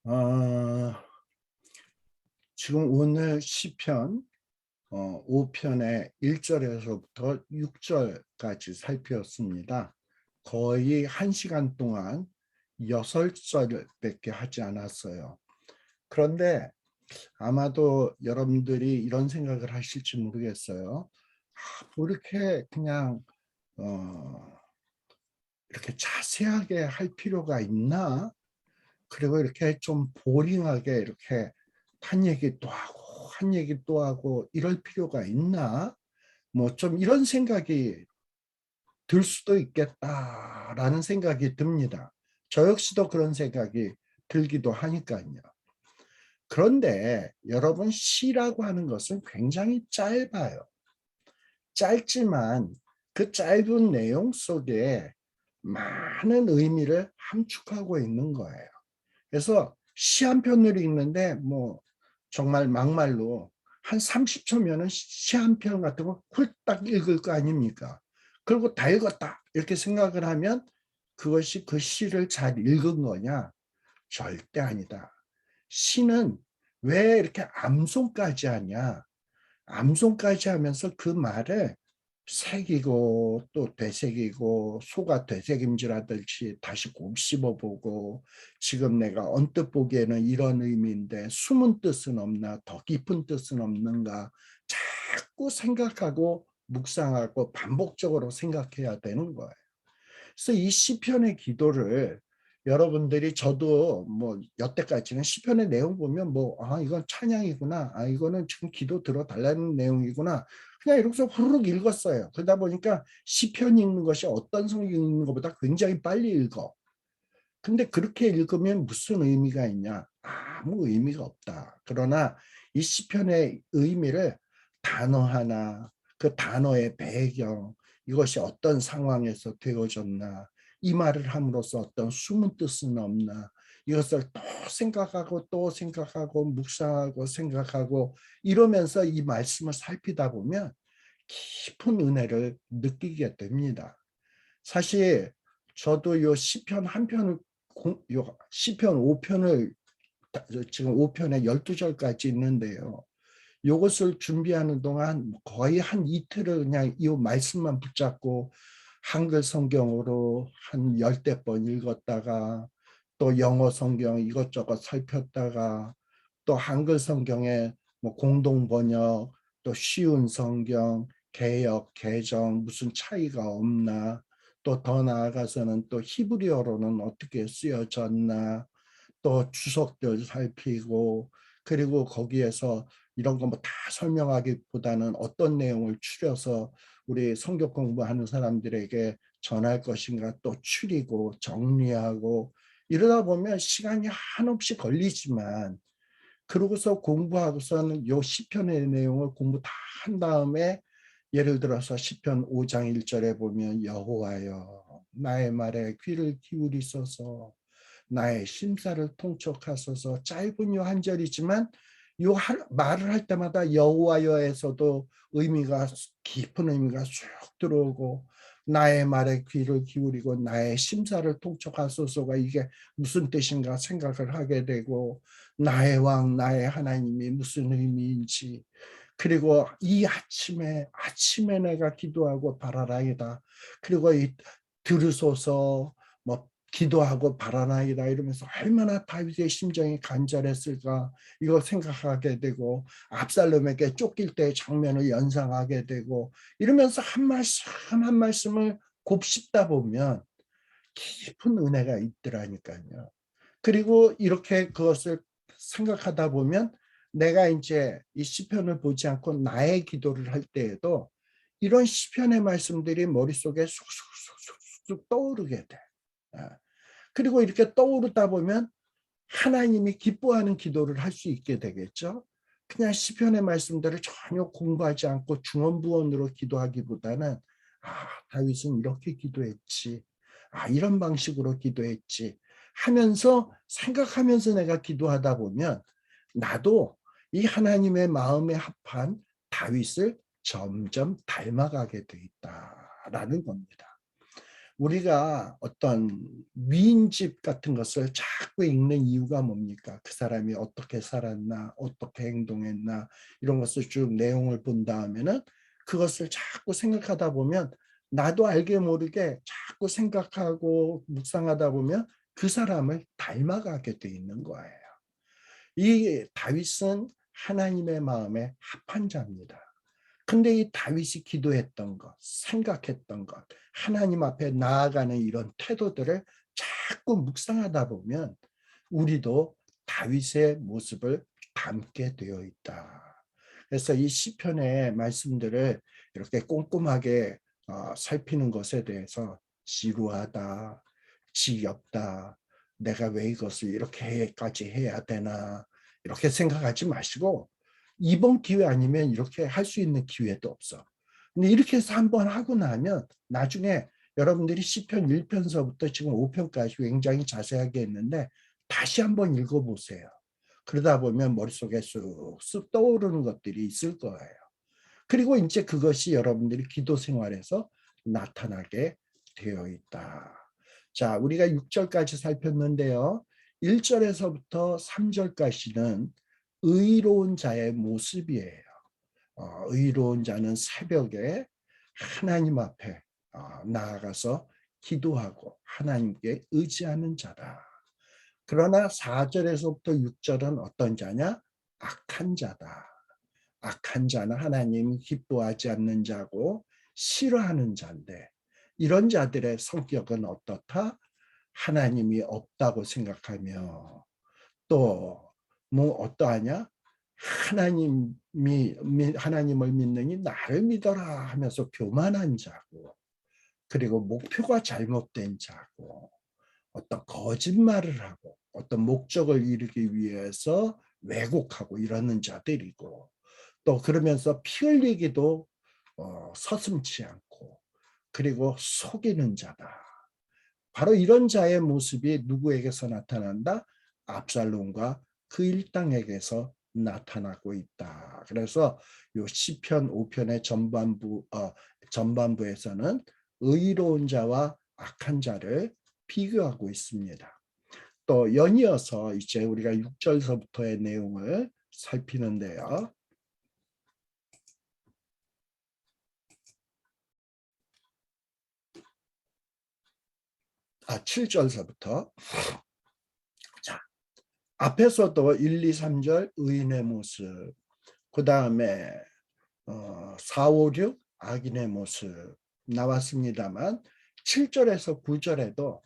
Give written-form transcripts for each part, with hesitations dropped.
어, 지금 오늘 시편 5편의 1절에서부터 6절까지 살폈습니다. 거의 1시간 동안 6절밖에 하지 않았어요. 그런데 아마도 여러분들이 이런 생각을 하실지 모르겠어요. 뭐 이렇게 그냥 이렇게 자세하게 할 필요가 있나? 그리고 이렇게 좀 보링하게 이렇게 한 얘기 또 하고 한 얘기 또 하고 이럴 필요가 있나? 뭐 좀 이런 생각이 들 수도 있겠다라는 생각이 듭니다. 저 역시도 그런 생각이 들기도 하니까요. 그런데 여러분, 시라고 하는 것은 굉장히 짧아요. 짧지만 그 짧은 내용 속에 많은 의미를 함축하고 있는 거예요. 그래서 시 한 편을 읽는데 뭐 정말 막말로 한 30초면은 시 한 편 같은 거 훌딱 읽을 거 아닙니까? 그리고 다 읽었다 이렇게 생각을 하면 그것이 그 시를 잘 읽은 거냐? 절대 아니다. 시는 왜 이렇게 암송까지 하냐? 암송까지 하면서 그 말을 새기고 또 되새기고 소가 되새김질하듯이 다시 곱씹어보고, 지금 내가 언뜻 보기에는 이런 의미인데 숨은 뜻은 없나, 더 깊은 뜻은 없는가, 자꾸 생각하고 묵상하고 반복적으로 생각해야 되는 거예요. 그래서 이 시편의 기도를 여러분들이, 저도 뭐 여태까지는 시편의 내용 보면 뭐 이건 찬양이구나, 이거는 지금 기도 들어달라는 내용이구나, 그냥 이렇게 후루룩 읽었어요. 그러다 보니까 시편 읽는 것이 어떤 성경 읽는 것보다 굉장히 빨리 읽어. 근데 그렇게 읽으면 무슨 의미가 있냐? 아무 의미가 없다. 그러나 이 시편의 의미를 단어 하나, 그 단어의 배경, 이것이 어떤 상황에서 되어졌나, 이 말을 함으로써 어떤 숨은 뜻은 없나, 이것을 또 생각하고 또 생각하고 묵상하고 생각하고 이러면서 이 말씀을 살피다 보면 깊은 은혜를 느끼게 됩니다. 사실 저도 요 시편 한 편을, 요 시편 5편을, 지금 5편에 12절까지 있는데요. 요것을 준비하는 동안 거의 한 이틀을 그냥 이 말씀만 붙잡고 한글 성경으로 한 10대 번 읽었다가, 또 영어 성경 이것저것 살폈다가, 또 한글 성경에 뭐 공동 번역, 또 쉬운 성경, 개역, 개정 무슨 차이가 없나, 또 더 나아가서는 또 히브리어로는 어떻게 쓰여졌나, 또 주석들 살피고, 그리고 거기에서 이런 거 뭐 다 설명하기보다는 어떤 내용을 추려서 우리 성경 공부하는 사람들에게 전할 것인가 또 추리고 정리하고, 이러다 보면 시간이 한없이 걸리지만, 그러고서 공부하고서는 요 시편의 내용을 공부 다 한 다음에, 예를 들어서 시편 5장 1절에 보면 여호와여 나의 말에 귀를 기울이소서, 나의 심사를 통촉하소서. 짧은 요 한 절이지만 요 말을 할 때마다 여호와여에서도 의미가, 깊은 의미가 쭉 들어오고, 나의 말에 귀를 기울이고 나의 심사를 통촉하소서가 이게 무슨 뜻인가 생각을 하게 되고, 나의 왕 나의 하나님이 무슨 의미인지, 그리고 이 아침에 내가 기도하고 바라나이다, 그리고 이 들으소서, 뭐 기도하고 바라나이다 이러면서 얼마나 다윗의 심정이 간절했을까, 이걸 생각하게 되고, 압살롬에게 쫓길 때의 장면을 연상하게 되고, 이러면서 한 말씀 한 말씀을 곱씹다 보면 깊은 은혜가 있더라니까요. 그리고 이렇게 그것을 생각하다 보면 내가 이제 이 시편을 보지 않고 나의 기도를 할 때에도 이런 시편의 말씀들이 머릿속에 쑥쑥 떠오르게 돼. 그리고 이렇게 떠오르다 보면 하나님이 기뻐하는 기도를 할 수 있게 되겠죠. 그냥 시편의 말씀들을 전혀 공부하지 않고 중언부언으로 기도하기보다는, 다윗은 이렇게 기도했지, 이런 방식으로 기도했지 하면서 생각하면서 내가 기도하다 보면 나도 이 하나님의 마음에 합한 다윗을 점점 닮아가게 돼 있다라는 겁니다. 우리가 어떤 위인집 같은 것을 자꾸 읽는 이유가 뭡니까? 그 사람이 어떻게 살았나, 어떻게 행동했나, 이런 것을 쭉 내용을 본 다음에는 그것을 자꾸 생각하다 보면 나도 알게 모르게 자꾸 생각하고 묵상하다 보면 그 사람을 닮아가게 돼 있는 거예요. 이 다윗은 하나님의 마음에 합한 자입니다. 근데 이 다윗이 기도했던 것, 생각했던 것, 하나님 앞에 나아가는 이런 태도들을 자꾸 묵상하다 보면 우리도 다윗의 모습을 담게 되어 있다. 그래서 이 시편의 말씀들을 이렇게 꼼꼼하게 살피는 것에 대해서 지루하다, 지겹다, 내가 왜 이것을 이렇게까지 해야 되나 이렇게 생각하지 마시고 이번 기회 아니면 이렇게 할 수 있는 기회도 없어. 근데 이렇게 해서 한번 하고 나면 나중에 여러분들이 시편 1편서부터 지금 5편까지 굉장히 자세하게 했는데 다시 한번 읽어보세요. 그러다 보면 머릿속에 쑥쑥 떠오르는 것들이 있을 거예요. 그리고 이제 그것이 여러분들이 기도 생활에서 나타나게 되어 있다. 자, 우리가 6절까지 살폈는데요. 1절에서부터 3절까지는 의로운 자의 모습이에요. 의로운 자는 새벽에 하나님 앞에 나아가서 기도하고 하나님께 의지하는 자다. 그러나 4절에서부터 6절은 어떤 자냐? 악한 자다. 악한 자는 하나님이 기뻐하지 않는 자고 싫어하는 자인데 이런 자들의 성격은 어떻다? 하나님이 없다고 생각하며 또 뭐 어떠하냐? 하나님을 믿느니 나를 믿어라 하면서 교만한 자고 그리고 목표가 잘못된 자고 어떤 거짓말을 하고 어떤 목적을 이루기 위해서 왜곡하고 이러는 자들이고 또 그러면서 피 흘리기도 서슴지 않고 그리고 속이는 자다. 바로 이런 자의 모습이 누구에게서 나타난다? 압살롬과 그 일당에게서 나타나고 있다. 그래서 요 시편 5편의 전반부에서는 의로운 자와 악한 자를 비교하고 있습니다. 또 연이어서 이제 우리가 6절서부터의 내용을 살피는데요. 7절서부터 자, 앞에서도 1, 2, 3절 의인의 모습, 그 다음에 4, 5, 6 악인의 모습 나왔습니다만 7절에서 9절에도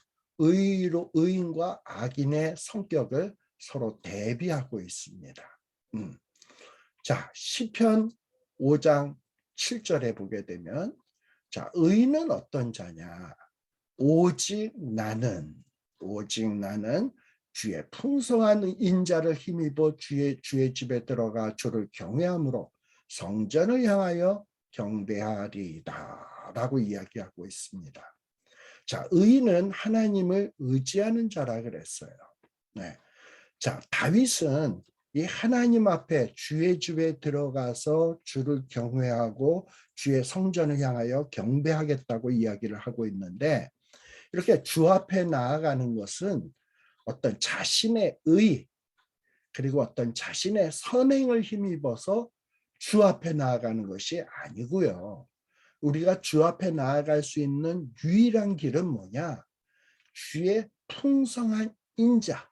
의인과 악인의 성격을 서로 대비하고 있습니다. 자, 시편 5장 7절에 보게 되면 자, 의인은 어떤 자냐? 오직 나는 주의 풍성한 인자를 힘입어 주의 집에 들어가 주를 경외함으로 성전을 향하여 경배하리이다 라고 이야기하고 있습니다. 자, 의인은 하나님을 의지하는 자라 그랬어요. 네. 자, 다윗은 이 하나님 앞에 주의 집에 들어가서 주를 경외하고 주의 성전을 향하여 경배하겠다고 이야기를 하고 있는데 이렇게 주 앞에 나아가는 것은 어떤 자신의 의 그리고 어떤 자신의 선행을 힘입어서 주 앞에 나아가는 것이 아니고요. 우리가 주 앞에 나아갈 수 있는 유일한 길은 뭐냐? 주의 풍성한 인자,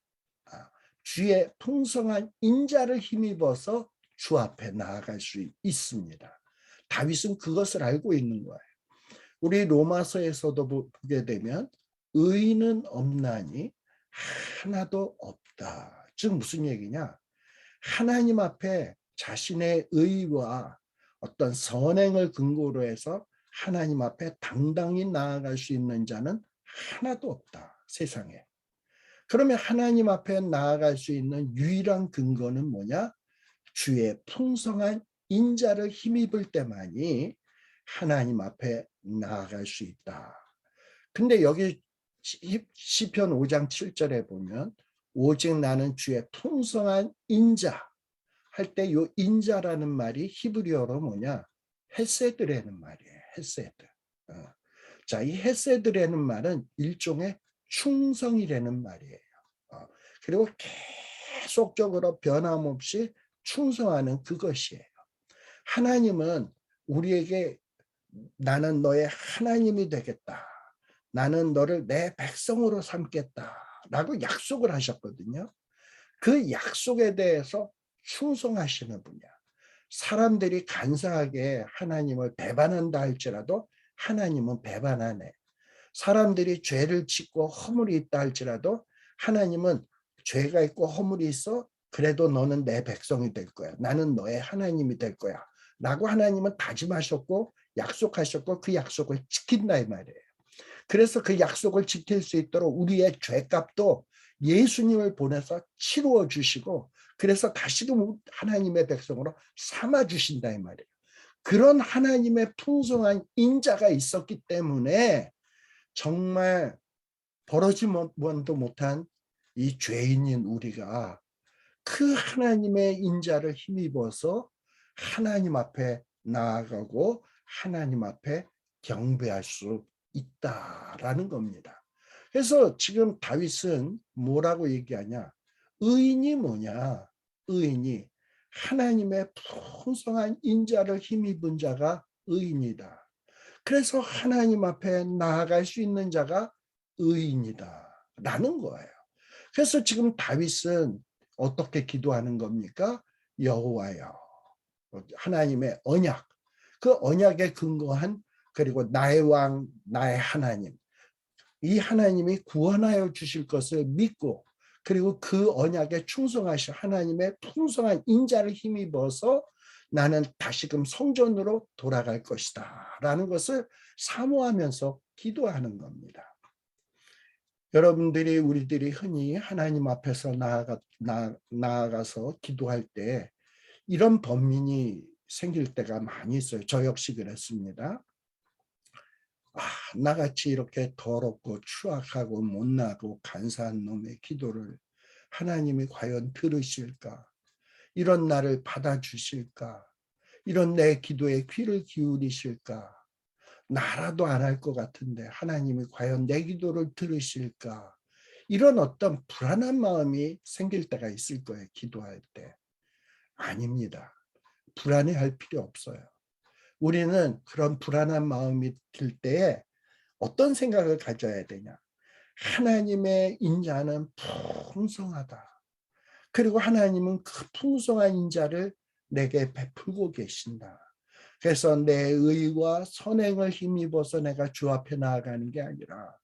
주의 풍성한 인자를 힘입어서 주 앞에 나아갈 수 있습니다. 다윗은 그것을 알고 있는 거예요. 우리 로마서에서도 보게 되면 의인은 없나니 하나도 없다. 즉 무슨 얘기냐? 하나님 앞에 자신의 의와 어떤 선행을 근거로 해서 하나님 앞에 당당히 나아갈 수 있는 자는 하나도 없다. 세상에. 그러면 하나님 앞에 나아갈 수 있는 유일한 근거는 뭐냐? 주의 풍성한 인자를 힘입을 때만이 하나님 앞에 나아갈 수 있다. 근데 여기 시편 5장 7절에 보면 오직 나는 주의 풍성한 인자 할 때 이 인자라는 말이 히브리어로 뭐냐? 헤세드라는 말이에요. 헤세드. 자, 이 헤세드라는 말은 일종의 충성이라는 말이에요. 그리고 계속적으로 변함없이 충성하는 그것이에요. 하나님은 우리에게 나는 너의 하나님이 되겠다. 나는 너를 내 백성으로 삼겠다. 라고 약속을 하셨거든요. 그 약속에 대해서 충성하시는 분이야. 사람들이 간사하게 하나님을 배반한다 할지라도 하나님은 배반 안 해. 사람들이 죄를 짓고 허물이 있다 할지라도 하나님은 죄가 있고 허물이 있어. 그래도 너는 내 백성이 될 거야. 나는 너의 하나님이 될 거야. 라고 하나님은 다짐하셨고 약속하셨고 그 약속을 지킨다 이 말이에요. 그래서 그 약속을 지킬 수 있도록 우리의 죄값도 예수님을 보내서 치루어 주시고 그래서 다시금 하나님의 백성으로 삼아 주신다 이 말이에요. 그런 하나님의 풍성한 인자가 있었기 때문에 정말 버러지도 못한 이 죄인인 우리가 그 하나님의 인자를 힘입어서 하나님 앞에 나아가고 하나님 앞에 경배할 수 있다라는 겁니다. 그래서 지금 다윗은 뭐라고 얘기하냐? 의인이 뭐냐? 의인이 하나님의 풍성한 인자를 힘입은 자가 의인이다. 그래서 하나님 앞에 나아갈 수 있는 자가 의인이다 라는 거예요. 그래서 지금 다윗은 어떻게 기도하는 겁니까? 여호와여, 하나님의 언약, 그 언약에 근거한 그리고 나의 왕, 나의 하나님, 이 하나님이 구원하여 주실 것을 믿고 그리고 그 언약에 충성하신 하나님의 풍성한 인자를 힘입어서 나는 다시금 성전으로 돌아갈 것이다 라는 것을 사모하면서 기도하는 겁니다. 여러분들이 우리들이 흔히 하나님 앞에서 나아가서 기도할 때 이런 번민이 생길 때가 많이 있어요. 저 역시 그랬습니다. 나같이 이렇게 더럽고 추악하고 못나고 간사한 놈의 기도를 하나님이 과연 들으실까? 이런 나를 받아주실까? 이런 내 기도에 귀를 기울이실까? 나라도 안 할 것 같은데 하나님이 과연 내 기도를 들으실까? 이런 어떤 불안한 마음이 생길 때가 있을 거예요. 기도할 때. 아닙니다. 불안해할 필요 없어요. 우리는 그런 불안한 마음이 들 때에 어떤 생각을 가져야 되냐? 하나님의 인자는 풍성하다. 그리고 하나님은 그 풍성한 인자를 내게 베풀고 계신다. 그래서 내 의와 선행을 힘입어서 내가 주 앞에 나아가는 게 아니라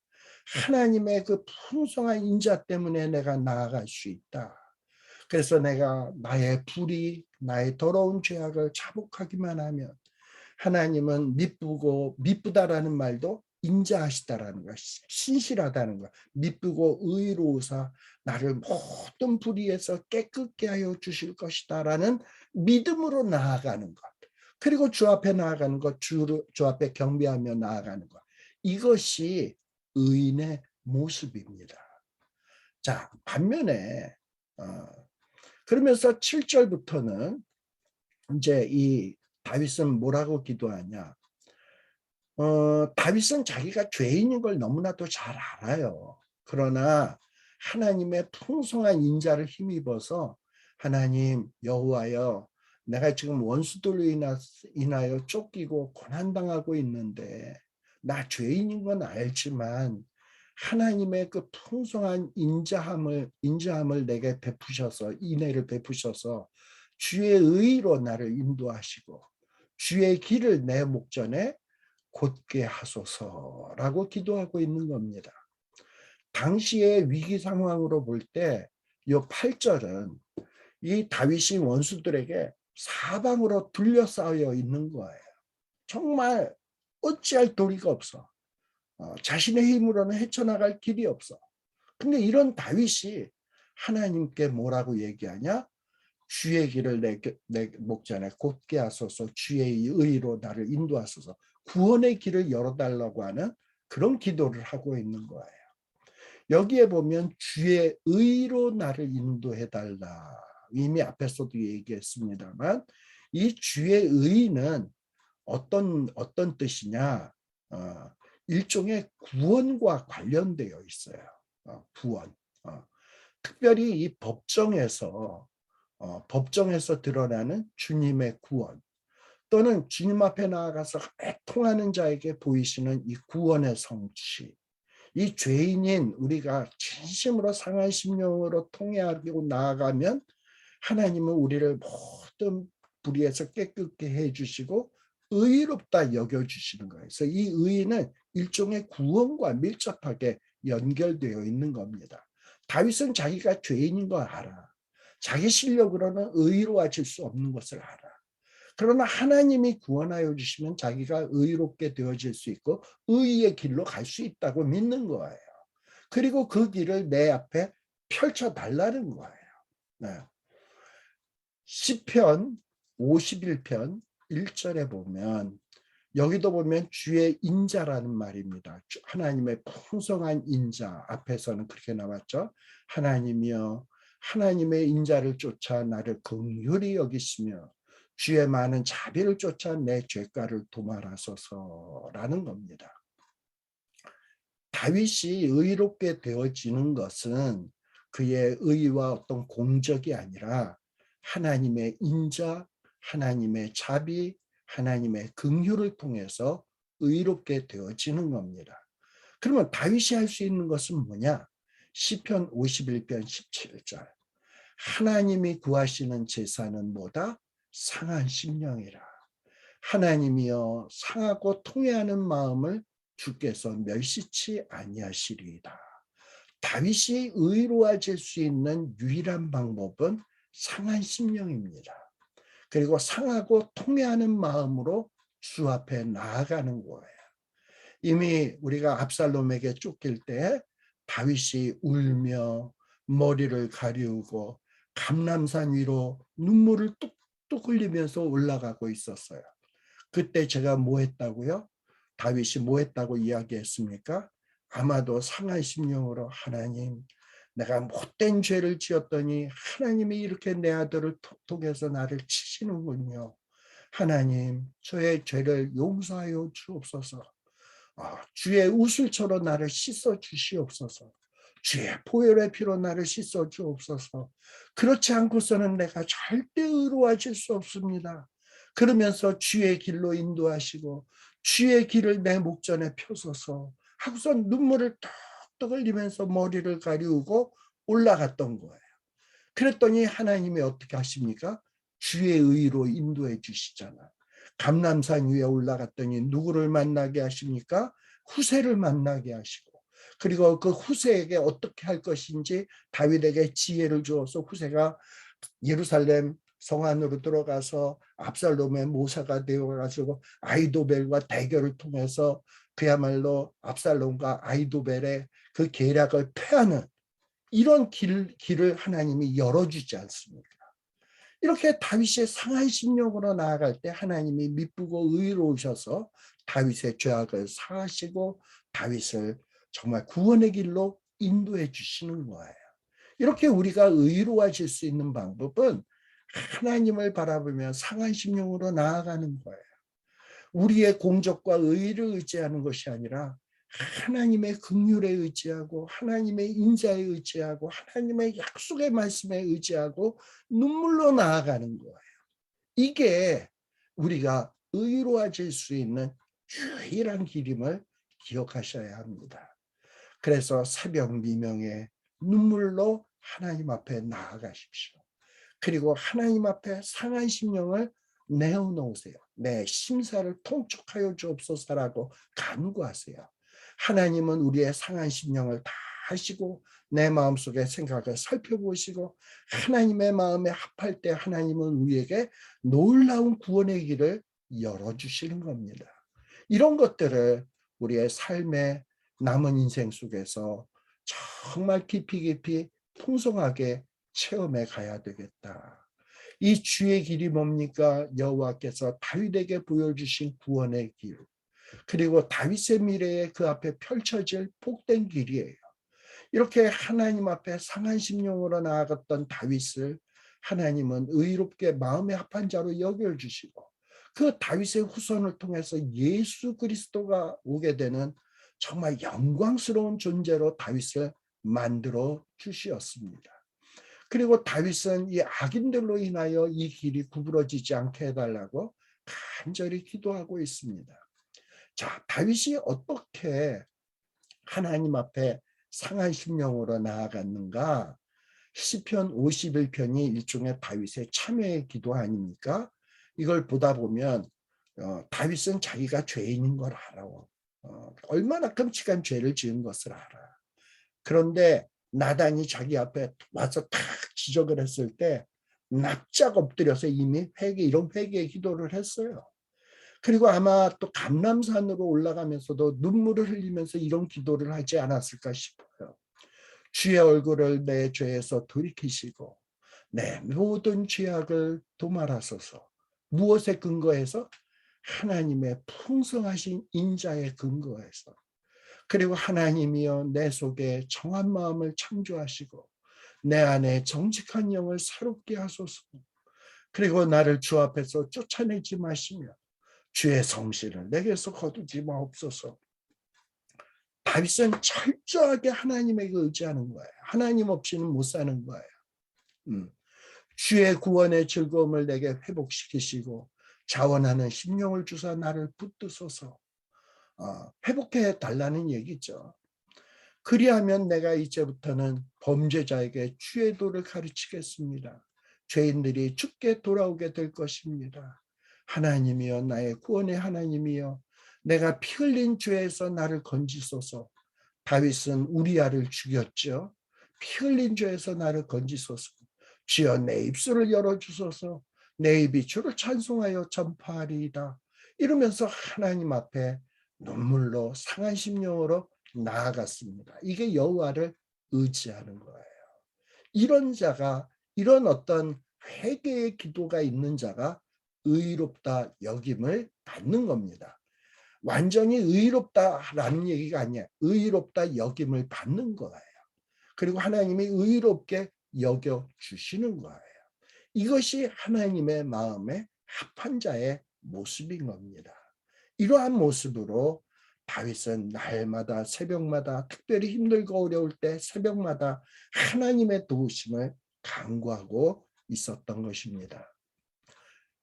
하나님의 그 풍성한 인자 때문에 내가 나아갈 수 있다. 그래서 내가 나의 불의, 나의 더러운 죄악을 자복하기만 하면 하나님은 미쁘다라는 말도 인자하시다라는 거야. 신실하다는 거야. 미쁘고 의로우사 나를 모든 불의에서 깨끗게 하여 주실 것이다라는 믿음으로 나아가는 것. 그리고 주 앞에 나아가는 것, 주 앞에 경배하며 나아가는 것. 이것이 의인의 모습입니다. 자, 반면에 그러면서 7절부터는 이제 이 다윗은 뭐라고 기도하냐? 다윗은 자기가 죄인인 걸 너무나도 잘 알아요. 그러나 하나님의 풍성한 인자를 힘입어서 하나님 여호와여, 내가 지금 원수들로 인하여 쫓기고 고난당하고 있는데 나 죄인인 건 알지만 하나님의 그 풍성한 인자함을 내게 베푸셔서 인애를 베푸셔서 주의 의로 나를 인도하시고 주의 길을 내 목전에 곧게 하소서라고 기도하고 있는 겁니다. 당시의 위기 상황으로 볼 때 이 8절은 이 다윗이 원수들에게 사방으로 둘러싸여 있는 거예요. 정말 어찌할 도리가 없어. 자신의 힘으로는 헤쳐나갈 길이 없어. 근데 이런 다윗이 하나님께 뭐라고 얘기하냐? 주의 길을 내 목전에 곧게 하소서, 주의 의로 나를 인도하소서, 구원의 길을 열어달라고 하는 그런 기도를 하고 있는 거예요. 여기에 보면 주의 의로 나를 인도해달라. 이미 앞에서도 얘기했습니다만 이 주의 의는 어떤 뜻이냐? 일종의 구원과 관련되어 있어요. 구원. 특별히 이 법정에서 드러나는 주님의 구원, 또는 주님 앞에 나아가서 애통하는 자에게 보이시는 이 구원의 성취, 이 죄인인 우리가 진심으로 상한 심령으로 통회하고 나아가면 하나님은 우리를 모든 불의에서 깨끗게 해주시고 의롭다 여겨주시는 거예요. 그래서 이 의는 일종의 구원과 밀접하게 연결되어 있는 겁니다. 다윗은 자기가 죄인인 걸 알아. 자기 실력으로는 의로워질 수 없는 것을 알아. 그러나 하나님이 구원하여 주시면 자기가 의롭게 되어질 수 있고 의의 길로 갈 수 있다고 믿는 거예요. 그리고 그 길을 내 앞에 펼쳐달라는 거예요. 네. 시편 51편 1절에 보면, 여기도 보면 주의 인자라는 말입니다. 하나님의 풍성한 인자, 앞에서는 그렇게 나왔죠. 하나님이여 하나님의 인자를 쫓아 나를 긍휼히 여기시며 주의 많은 자비를 쫓아 내 죄가를 도말하소서라는 겁니다. 다윗이 의롭게 되어지는 것은 그의 의와 어떤 공적이 아니라 하나님의 인자, 하나님의 자비, 하나님의 긍휼을 통해서 의롭게 되어지는 겁니다. 그러면 다윗이 할 수 있는 것은 뭐냐? 시편 51편 17절. 하나님이 구하시는 제사는 뭐다? 상한 심령이라. 하나님이여 상하고 통회하는 마음을 주께서 멸시치 아니하시리이다. 다윗이 의로워질 수 있는 유일한 방법은 상한 심령입니다. 그리고 상하고 통회하는 마음으로 주 앞에 나아가는 거예요. 이미 우리가 압살롬에게 쫓길 때 다윗이 울며 머리를 가리우고 감람산 위로 눈물을 뚝뚝 흘리면서 올라가고 있었어요. 그때 제가 뭐 했다고요? 다윗이 뭐 했다고 이야기했습니까? 아마도 상한 심령으로, 하나님, 내가 못된 죄를 지었더니 하나님이 이렇게 내 아들을 통해서 나를 치시는군요. 하나님, 저의 죄를 용서하여 주옵소서. 주의 우슬초로 나를 씻어 주시옵소서. 주의 보혈의 피로 나를 씻어 주옵소서. 그렇지 않고서는 내가 절대 의로워질 수 없습니다. 그러면서 주의 길로 인도하시고 주의 길을 내 목전에 펴소서 하고서 눈물을 뚝뚝 흘리면서 머리를 가리우고 올라갔던 거예요. 그랬더니 하나님이 어떻게 하십니까? 주의 의로 인도해 주시잖아. 감람산 위에 올라갔더니 누구를 만나게 하십니까? 후세를 만나게 하시고, 그리고 그 후세에게 어떻게 할 것인지 다윗에게 지혜를 주어서 후세가 예루살렘 성 안으로 들어가서 압살롬의 모사가 되어가지고 아이도벨과 대결을 통해서 그야말로 압살롬과 아이도벨의 그 계략을 패하는 이런 길을 하나님이 열어주지 않습니까? 이렇게 다윗의 상한 심령으로 나아갈 때 하나님이 미쁘고 의로우셔서 다윗의 죄악을 사하시고 다윗을 정말 구원의 길로 인도해 주시는 거예요. 이렇게 우리가 의로워질 수 있는 방법은 하나님을 바라보며 상한 심령으로 나아가는 거예요. 우리의 공적과 의를 의지하는 것이 아니라 하나님의 긍휼에 의지하고 하나님의 인자에 의지하고 하나님의 약속의 말씀에 의지하고 눈물로 나아가는 거예요. 이게 우리가 의로워질 수 있는 유일한 길임을 기억하셔야 합니다. 그래서 새벽 미명에 눈물로 하나님 앞에 나아가십시오. 그리고 하나님 앞에 상한 심령을 내어놓으세요. 내 심사를 통촉하여 주옵소서라고 간구하세요. 하나님은 우리의 상한 심령을 다 하시고 내 마음속의 생각을 살펴보시고 하나님의 마음에 합할 때 하나님은 우리에게 놀라운 구원의 길을 열어주시는 겁니다. 이런 것들을 우리의 삶의 남은 인생 속에서 정말 깊이 풍성하게 체험해 가야 되겠다. 이 주의 길이 뭡니까? 여호와께서 다윗에게 보여주신 구원의 길, 그리고 다윗의 미래에 그 앞에 펼쳐질 복된 길이에요. 이렇게 하나님 앞에 상한 심령으로 나아갔던 다윗을 하나님은 의롭게 마음에 합한 자로 여겨주시고 그 다윗의 후손을 통해서 예수 그리스도가 오게 되는 정말 영광스러운 존재로 다윗을 만들어 주시었습니다. 그리고 다윗은 이 악인들로 인하여 이 길이 구부러지지 않게 해달라고 간절히 기도하고 있습니다. 자, 다윗이 어떻게 하나님 앞에 상한 심령으로 나아갔는가? 시편 51편이 일종의 다윗의 참회의 기도 아닙니까? 이걸 보다 보면 다윗은 자기가 죄인인 걸 알아. 얼마나 끔찍한 죄를 지은 것을 알아. 그런데 나단이 자기 앞에 와서 탁 지적을 했을 때 납작 엎드려서 이미 이런 회개의 기도를 했어요. 그리고 아마 또 감람산으로 올라가면서도 눈물을 흘리면서 이런 기도를 하지 않았을까 싶어요. 주의 얼굴을 내 죄에서 돌이키시고 내 모든 죄악을 도말하소서. 무엇에 근거해서? 하나님의 풍성하신 인자에 근거해서. 그리고 하나님이여 내 속에 정한 마음을 창조하시고 내 안에 정직한 영을 새롭게 하소서. 그리고 나를 주 앞에서 쫓아내지 마시며 주의 성실을 내게서 거두지 마옵소서. 다윗은 철저하게 하나님에게 의지하는 거예요. 하나님 없이는 못 사는 거예요. 주의 구원의 즐거움을 내게 회복시키시고 자원하는 심령을 주사 나를 붙드소서. 회복해 달라는 얘기죠. 그리하면 내가 이제부터는 범죄자에게 주의 도를 가르치겠습니다. 죄인들이 주께 돌아오게 될 것입니다. 하나님이여 나의 구원의 하나님이여 내가 피 흘린 죄에서 나를 건지소서. 다윗은 우리아를 죽였죠. 피 흘린 죄에서 나를 건지소서. 주여 내 입술을 열어주소서. 내 입이 주를 찬송하여 전파하리이다. 이러면서 하나님 앞에 눈물로 상한 심령으로 나아갔습니다. 이게 여호와를 의지하는 거예요. 이런 자가, 이런 어떤 회개의 기도가 있는 자가 의롭다 여김을 받는 겁니다. 완전히 의롭다라는 얘기가 아니에요. 의롭다 여김을 받는 거예요. 그리고 하나님이 의롭게 여겨주시는 거예요. 이것이 하나님의 마음에 합한 자의 모습인 겁니다. 이러한 모습으로 다윗은 날마다 새벽마다 특별히 힘들고 어려울 때 새벽마다 하나님의 도우심을 간구하고 있었던 것입니다.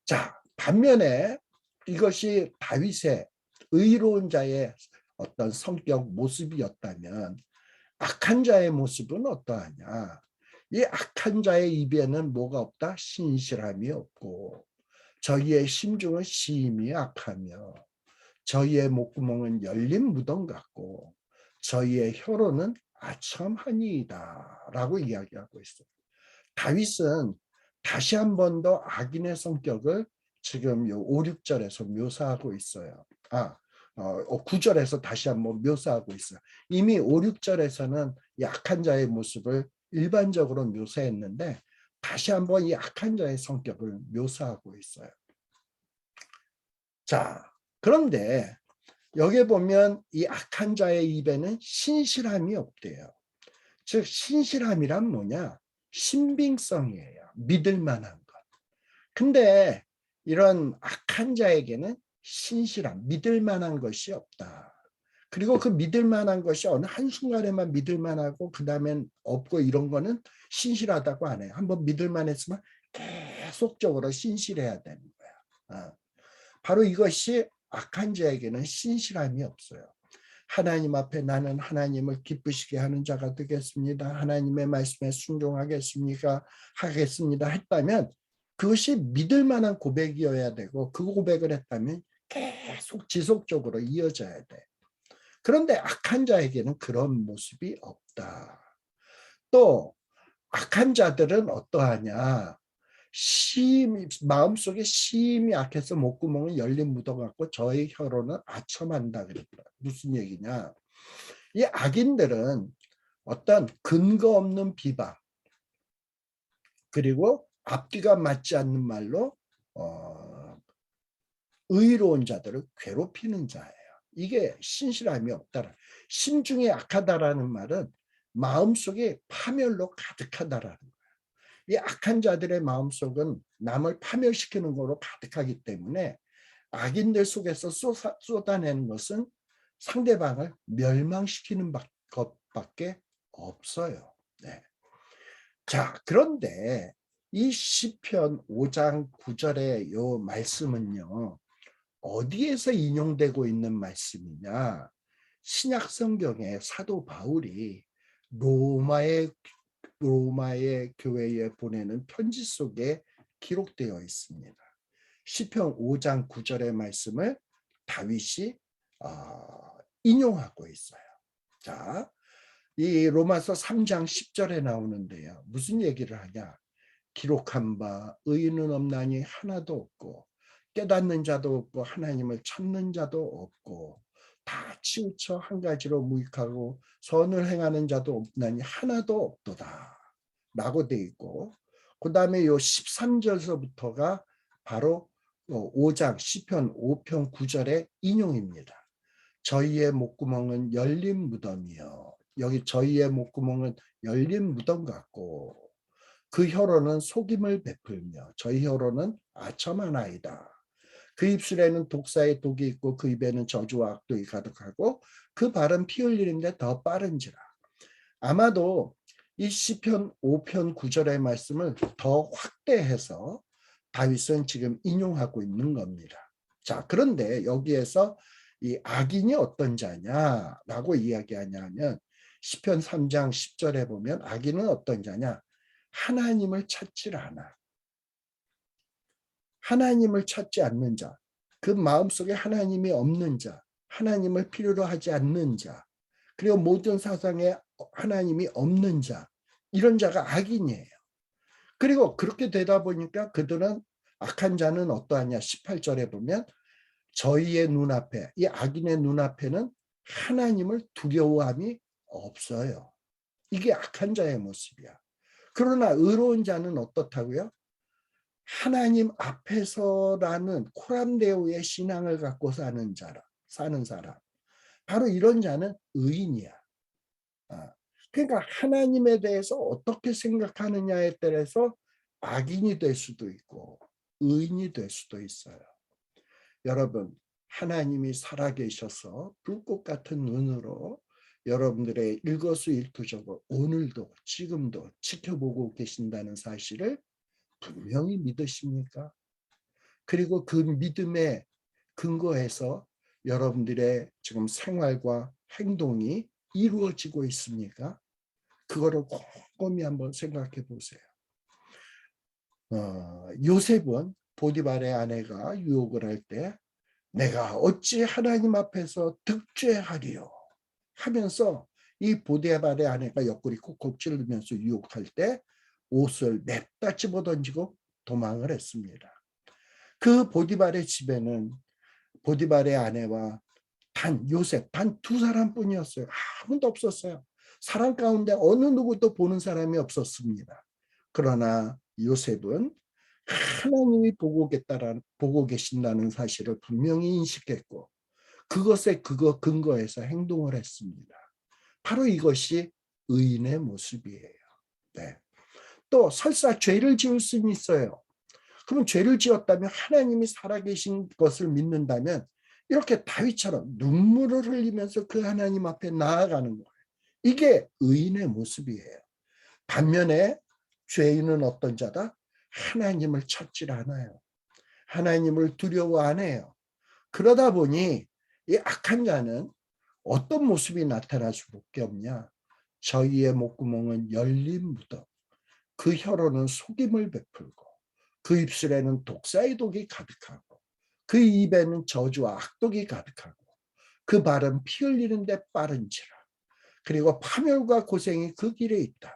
자, 반면에 이것이 다윗의 의로운 자의 어떤 성격 모습이었다면 악한 자의 모습은 어떠하냐? 이 악한 자의 입에는 뭐가 없다? 신실함이 없고 저희의 심중은 심히 악하며 저희의 목구멍은 열린 무덤 같고 저희의 혀로는 아첨하니이다 라고 이야기하고 있어요. 다윗은 다시 한 번 더 악인의 성격을 지금 5, 6절에서 묘사하고 있어요. 9절에서 다시 한번 묘사하고 있어요. 이미 5, 6절에서는 약한 자의 모습을 일반적으로 묘사했는데 다시 한번 이 악한 자의 성격을 묘사하고 있어요. 자, 그런데 여기 보면 이 악한 자의 입에는 신실함이 없대요. 즉 신실함이란 뭐냐? 신빙성이에요. 믿을 만한 것. 근데 이런 악한 자에게는 신실함, 믿을 만한 것이 없다. 그리고 그 믿을 만한 것이 어느 한순간에만 믿을 만하고 그 다음엔 없고 이런 거는 신실하다고 안 해요. 한번 믿을 만했으면 계속적으로 신실해야 되는 거야. 바로 이것이 악한 자에게는 신실함이 없어요. 하나님 앞에 나는 하나님을 기쁘시게 하는 자가 되겠습니다. 하나님의 말씀에 순종하겠습니까? 하겠습니다. 했다면 그것이 믿을 만한 고백이어야 되고 그 고백을 했다면 계속 지속적으로 이어져야 돼. 그런데 악한 자에게는 그런 모습이 없다. 또 악한 자들은 어떠하냐? 마음속에 심히 악해서 목구멍은 열린 무덤 같고 저의 혀로는 아첨한다 그랬다. 무슨 얘기냐? 이 악인들은 어떤 근거 없는 비방 그리고 앞뒤가 맞지 않는 말로 의로운 자들을 괴롭히는 자예요. 이게 신실함이 없다라. 심중에 악하다라는 말은 마음속에 파멸로 가득하다라는 거예요. 이 악한 자들의 마음속은 남을 파멸시키는 거로 가득하기 때문에 악인들 속에서 쏟아내는 것은 상대방을 멸망시키는 것밖에 없어요. 네. 자, 그런데 이 시편 5장 9절의 요 말씀은요, 어디에서 인용되고 있는 말씀이냐? 신약 성경에 사도 바울이 로마의 교회에 보내는 편지 속에 기록되어 있습니다. 시편 5장 9절의 말씀을 다윗이 인용하고 있어요. 자, 이 로마서 3장 10절에 나오는데요. 무슨 얘기를 하냐? 기록한 바 의인은 없나니 하나도 없고 깨닫는 자도 없고 하나님을 찾는 자도 없고 다 치우쳐 한 가지로 무익하고 선을 행하는 자도 없나니 하나도 없도다 라고 돼 있고, 그 다음에 요 13절서부터가 바로 5장 시편 5편 9절의 인용입니다. 저희의 목구멍은 열린 무덤이요. 여기 저희의 목구멍은 열린 무덤 같고 그 혀로는 속임을 베풀며 저희 혀로는 아첨하나이다. 그 입술에는 독사의 독이 있고 그 입에는 저주와 악독이 가득하고 그 발은 피 흘리는데 더 빠른지라. 아마도 이 시편 5편 9절의 말씀을 더 확대해서 다윗은 지금 인용하고 있는 겁니다. 자, 그런데 여기에서 이 악인이 어떤 자냐라고 이야기하냐면 시편 3장 10절에 보면 악인은 어떤 자냐? 하나님을 찾질 않아. 하나님을 찾지 않는 자, 그 마음속에 하나님이 없는 자, 하나님을 필요로 하지 않는 자, 그리고 모든 사상에 하나님이 없는 자, 이런 자가 악인이에요. 그리고 그렇게 되다 보니까 그들은, 악한 자는 어떠하냐? 18절에 보면 저희의 눈앞에, 이 악인의 눈앞에는 하나님을 두려워함이 없어요. 이게 악한 자의 모습이야. 그러나 의로운 자는 어떻다고요? 하나님 앞에서라는 코람데오의 신앙을 갖고 사는 사람. 바로 이런 자는 의인이야. 그러니까 하나님에 대해서 어떻게 생각하느냐에 따라서 악인이 될 수도 있고 의인이 될 수도 있어요. 여러분, 하나님이 살아계셔서 불꽃 같은 눈으로 여러분들의 일거수일투족을 오늘도 지금도 지켜보고 계신다는 사실을 분명히 믿으십니까? 그리고 그 믿음에 근거해서 여러분들의 지금 생활과 행동이 이루어지고 있습니까? 그거를 꼼꼼히 한번 생각해 보세요. 요셉은 보디발의 아내가 유혹을 할 때 내가 어찌 하나님 앞에서 득죄하리요 하면서 이 보디발의 아내가 옆구리 콕콕 찌르면서 유혹할 때 옷을 냅다 집어던지고 도망을 했습니다. 그 보디발의 집에는 보디발의 아내와 요셉 단 두 사람뿐이었어요. 아무도 없었어요. 사람 가운데 어느 누구도 보는 사람이 없었습니다. 그러나 요셉은 하나님이 보고 계신다는 사실을 분명히 인식했고 그것에 근거해서 행동을 했습니다. 바로 이것이 의인의 모습이에요. 네. 또 설사 죄를 지을 수는 있어요. 그럼 죄를 지었다면 하나님이 살아계신 것을 믿는다면 이렇게 다윗처럼 눈물을 흘리면서 그 하나님 앞에 나아가는 거예요. 이게 의인의 모습이에요. 반면에 죄인은 어떤 자다? 하나님을 찾질 않아요. 하나님을 두려워 안 해요. 그러다 보니 이 악한 자는 어떤 모습이 나타날 수밖에 없냐? 저희의 목구멍은 열린 무덤, 그 혀로는 속임을 베풀고 그 입술에는 독사의 독이 가득하고 그 입에는 저주와 악독이 가득하고 그 발은 피 흘리는데 빠른지라. 그리고 파멸과 고생이 그 길에 있다.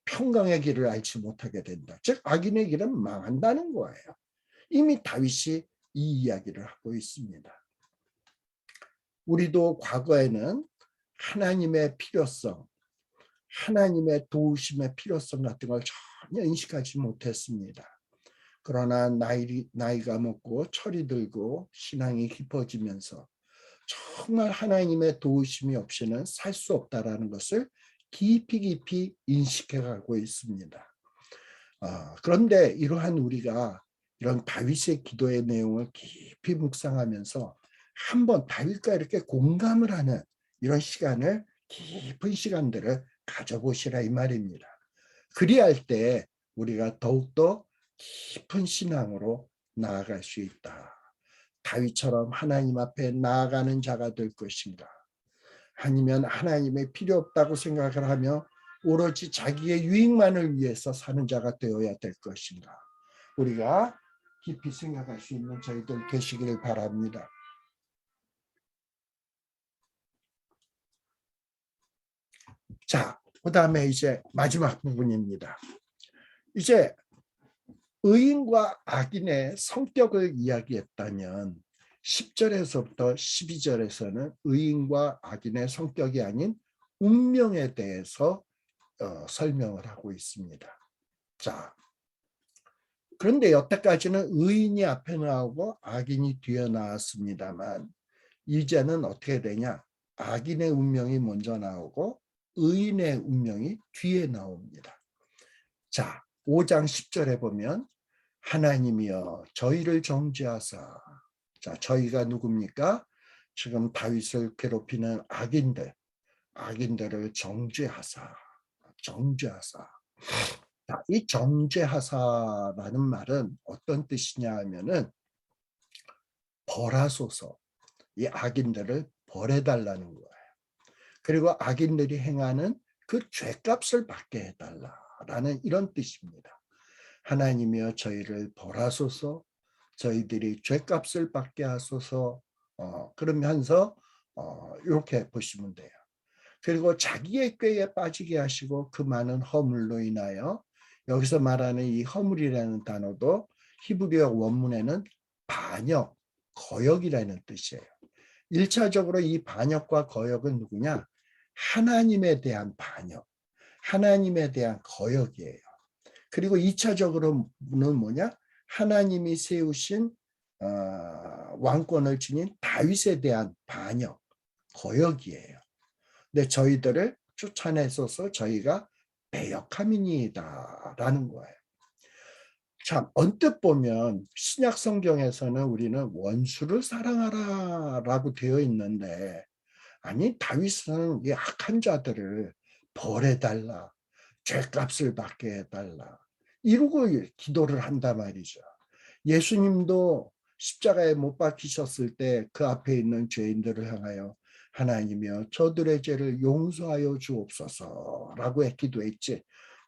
평강의 길을 알지 못하게 된다. 즉 악인의 길은 망한다는 거예요. 이미 다윗이 이 이야기를 하고 있습니다. 우리도 과거에는 하나님의 필요성, 하나님의 도우심의 필요성 같은 걸 전혀 인식하지 못했습니다. 그러나 나이가 먹고 철이 들고 신앙이 깊어지면서 정말 하나님의 도우심이 없이는 살 수 없다라는 것을 깊이 인식해가고 있습니다. 그런데 이러한 우리가 이런 다윗의 기도의 내용을 깊이 묵상하면서 한번 다윗과 이렇게 공감을 하는 이런 시간을, 깊은 시간들을 가져보시라 이 말입니다. 그리할 때 우리가 더욱더 깊은 신앙으로 나아갈 수 있다. 다윗처럼 하나님 앞에 나아가는 자가 될 것인가? 아니면 하나님의 필요 없다고 생각을 하며 오로지 자기의 유익만을 위해서 사는 자가 되어야 될 것인가? 우리가 깊이 생각할 수 있는 저희들 되시기를 바랍니다. 자, 그 다음에 이제 마지막 부분입니다. 이제 의인과 악인의 성격을 이야기했다면 10절에서부터 12절에서는 의인과 악인의 성격이 아닌 운명에 대해서 설명을 하고 있습니다. 자, 그런데 여태까지는 의인이 앞에 나오고 악인이 뒤에 나왔습니다만 이제는 어떻게 되냐? 악인의 운명이 먼저 나오고 의인의 운명이 뒤에 나옵니다. 자, 5장 10절에 보면 하나님이여 저희를 정죄하사. 자, 저희가 누굽니까? 지금 다윗을 괴롭히는 악인들을 정죄하사. 자, 이 정죄하사라는 말은 어떤 뜻이냐 하면은 벌하소서. 이 악인들을 벌해달라는 거예요. 그리고 악인들이 행하는 그 죄값을 받게 해달라라는 이런 뜻입니다. 하나님이여 저희를 벌하소서, 저희들이 죄값을 받게 하소서. 그러면서 이렇게 보시면 돼요. 그리고 자기의 꾀에 빠지게 하시고 그 많은 허물로 인하여, 여기서 말하는 이 허물이라는 단어도 히브리어 원문에는 반역, 거역이라는 뜻이에요. 1차적으로 이 반역과 거역은 누구냐? 하나님에 대한 반역, 하나님에 대한 거역이에요. 그리고 2차적으로는 뭐냐? 하나님이 세우신 왕권을 지닌 다윗에 대한 반역, 거역이에요. 근데 저희들을 쫓아내소서 저희가 배역함이니이다 라는 거예요. 참 언뜻 보면 신약 성경에서는 우리는 원수를 사랑하라 라고 되어 있는데, 아니 다윗은 이 악한 자들을 벌해달라, 죄값을 받게 해달라 이러고 기도를 한단 말이죠. 예수님도 십자가에 못 박히셨을 때 그 앞에 있는 죄인들을 향하여 하나님이여 저들의 죄를 용서하여 주옵소서라고 기도했지,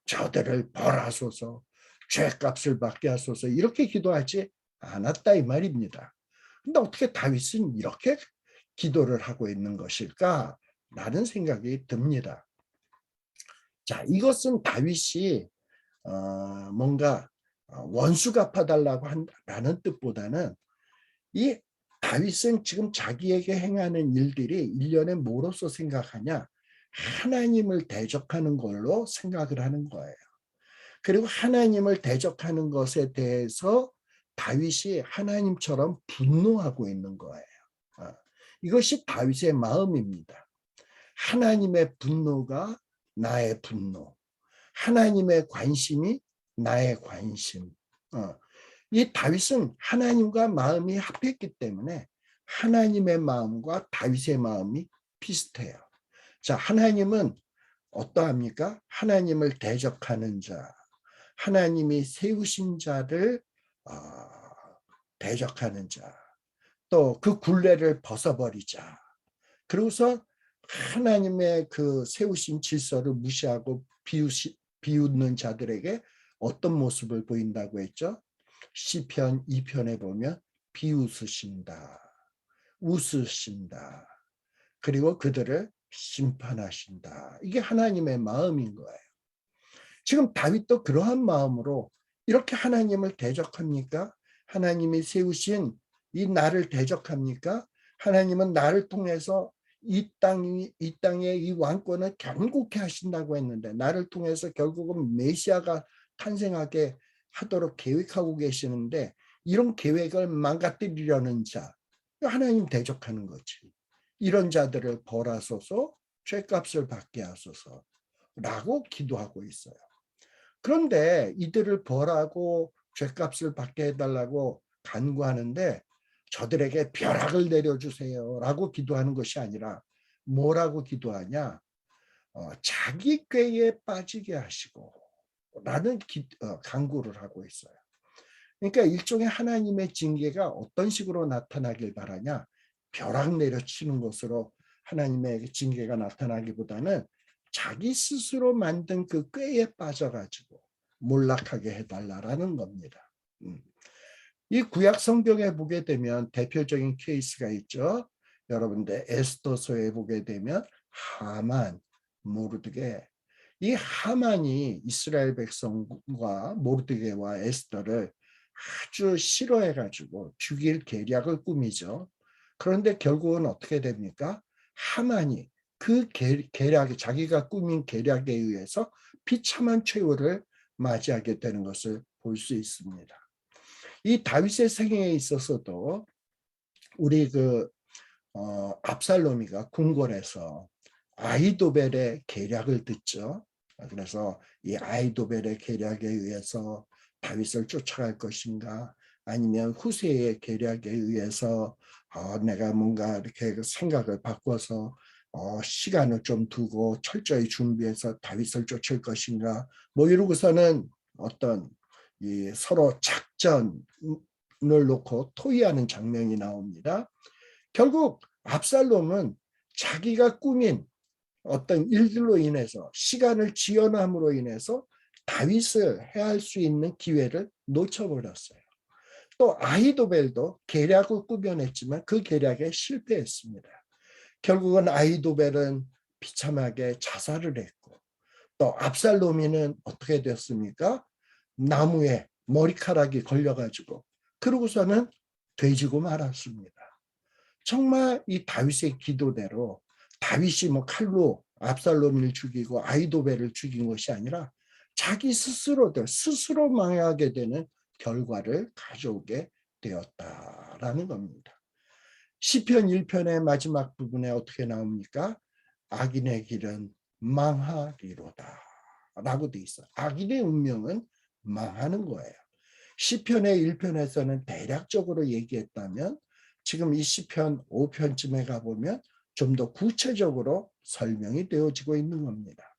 저들을 벌하소서, 죄값을 받게 하소서 이렇게 기도하지 않았다 이 말입니다. 근데 어떻게 다윗은 이렇게 기도를 하고 있는 것일까? 라는 생각이 듭니다. 자, 이것은 다윗이 뭔가 원수 갚아달라고 한다는 뜻보다는 이 다윗은 지금 자기에게 행하는 일들이 일련의 뭐로서 생각하냐? 하나님을 대적하는 걸로 생각을 하는 거예요. 그리고 하나님을 대적하는 것에 대해서 다윗이 하나님처럼 분노하고 있는 거예요. 이것이 다윗의 마음입니다. 하나님의 분노가 나의 분노, 하나님의 관심이 나의 관심. 이 다윗은 하나님과 마음이 합했기 때문에 하나님의 마음과 다윗의 마음이 비슷해요. 자, 하나님은 어떠합니까? 하나님을 대적하는 자, 하나님이 세우신 자를 대적하는 자, 또 그 굴레를 벗어버리자. 그러고서 하나님의 그 세우신 질서를 무시하고 비웃는 자들에게 어떤 모습을 보인다고 했죠? 시편 2편에 보면 비웃으신다, 웃으신다, 그리고 그들을 심판하신다. 이게 하나님의 마음인 거예요. 지금 다윗도 그러한 마음으로 이렇게 하나님을 대적합니까? 하나님이 세우신 이 나를 대적합니까? 하나님은 나를 통해서 이 땅의 이 왕권을 견고케 하신다고 했는데, 나를 통해서 결국은 메시아가 탄생하게 하도록 계획하고 계시는데, 이런 계획을 망가뜨리려는 자, 하나님 대적하는 거지. 이런 자들을 벌하소서, 죄값을 받게 하소서 라고 기도하고 있어요. 그런데 이들을 벌하고 죄값을 받게 해달라고 간구하는데 저들에게 벼락을 내려주세요 라고 기도하는 것이 아니라 뭐라고 기도하냐? 자기 꾀에 빠지게 하시고 라는 간구를 하고 있어요. 그러니까 일종의 하나님의 징계가 어떤 식으로 나타나길 바라냐? 벼락 내려치는 것으로 하나님의 징계가 나타나기보다는 자기 스스로 만든 그 꾀에 빠져가지고 몰락하게 해달라는 겁니다. 이 구약 성경에 보게 되면 대표적인 케이스가 있죠. 여러분들 에스더서에 보게 되면 하만, 모르드게, 이 하만이 이스라엘 백성과 모르드게와 에스더를 아주 싫어해가지고 죽일 계략을 꾸미죠. 그런데 결국은 어떻게 됩니까? 하만이 그 계략에, 자기가 꾸민 계략에 의해서 비참한 최후를 맞이하게 되는 것을 볼 수 있습니다. 이 다윗의 생애에 있어서도 우리 압살롬이가 궁궐에서 아히도벨의 계략을 듣죠. 그래서 이 아히도벨의 계략에 의해서 다윗을 쫓아갈 것인가, 아니면 후세의 계략에 의해서 내가 뭔가 이렇게 생각을 바꿔서 시간을 좀 두고 철저히 준비해서 다윗을 쫓을 것인가, 뭐 이러고서는 어떤 이 서로 작전을 놓고 토의하는 장면이 나옵니다. 결국 압살롬은 자기가 꾸민 어떤 일들로 인해서, 시간을 지연함으로 인해서 다윗을 해할 수 있는 기회를 놓쳐버렸어요. 또 아히도벨도 계략을 꾸며냈지만 그 계략에 실패했습니다. 결국은 아히도벨은 비참하게 자살을 했고, 또 압살롬이는 어떻게 됐습니까? 나무에 머리카락이 걸려가지고 그러고서는 돼지고 말았습니다. 정말 이 다윗의 기도대로 다윗이 뭐 칼로 압살롬을 죽이고 아히도벨을 죽인 것이 아니라 자기 스스로 망하게 되는 결과를 가져오게 되었다라는 겁니다. 시편 1편의 마지막 부분에 어떻게 나옵니까? 악인의 길은 망하리로다 라고 돼 있어요. 악인의 운명은 망하는 거예요. 시편의 1편에서는 대략적으로 얘기했다면 지금 이 시편 5편쯤에 가보면 좀 더 구체적으로 설명이 되어지고 있는 겁니다.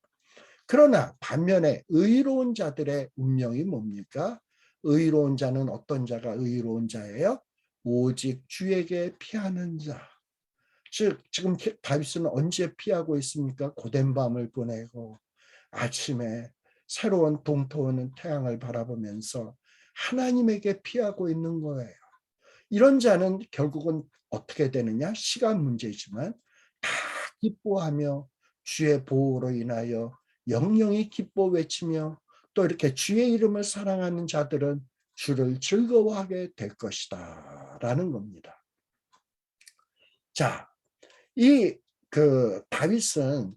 그러나 반면에 의로운 자들의 운명이 뭡니까? 의로운 자는 어떤 자가 의로운 자예요? 오직 주에게 피하는 자. 즉 지금 다윗은 언제 피하고 있습니까? 고된 밤을 보내고 아침에 새로운 동토하는 태양을 바라보면서 하나님에게 피하고 있는 거예요. 이런 자는 결국은 어떻게 되느냐? 시간 문제지만 다 기뻐하며 주의 보호로 인하여 영영이 기뻐 외치며 또 이렇게 주의 이름을 사랑하는 자들은 주를 즐거워하게 될 것이다 라는 겁니다. 자, 이 다윗은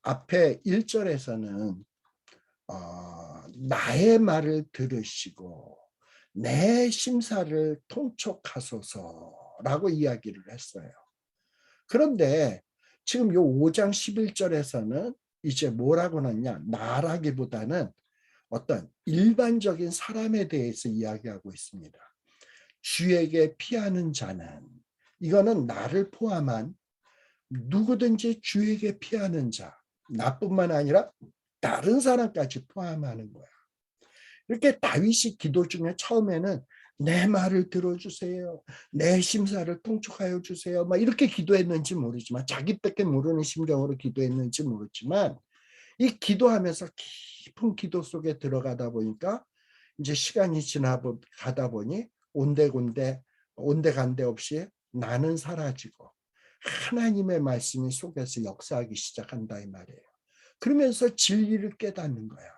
앞에 1절에서는 나의 말을 들으시고 내 심사를 통촉하소서라고 이야기를 했어요. 그런데 지금 요 5장 11절에서는 이제 뭐라고 하냐? 나라기보다는 어떤 일반적인 사람에 대해서 이야기하고 있습니다. 주에게 피하는 자는, 이거는 나를 포함한 누구든지 주에게 피하는 자, 나뿐만 아니라 다른 사람까지 포함하는 거야. 이렇게 다윗이 기도 중에 처음에는 내 말을 들어주세요. 내 심사를 통촉하여 주세요. 막 이렇게 기도했는지 모르지만, 자기밖에 모르는 심정으로 기도했는지 모르지만, 이 기도하면서 깊은 기도 속에 들어가다 보니까 이제 시간이 지나가다 보니 온데간데 없이 나는 사라지고 하나님의 말씀이 속에서 역사하기 시작한다 이 말이에요. 그러면서 진리를 깨닫는 거야.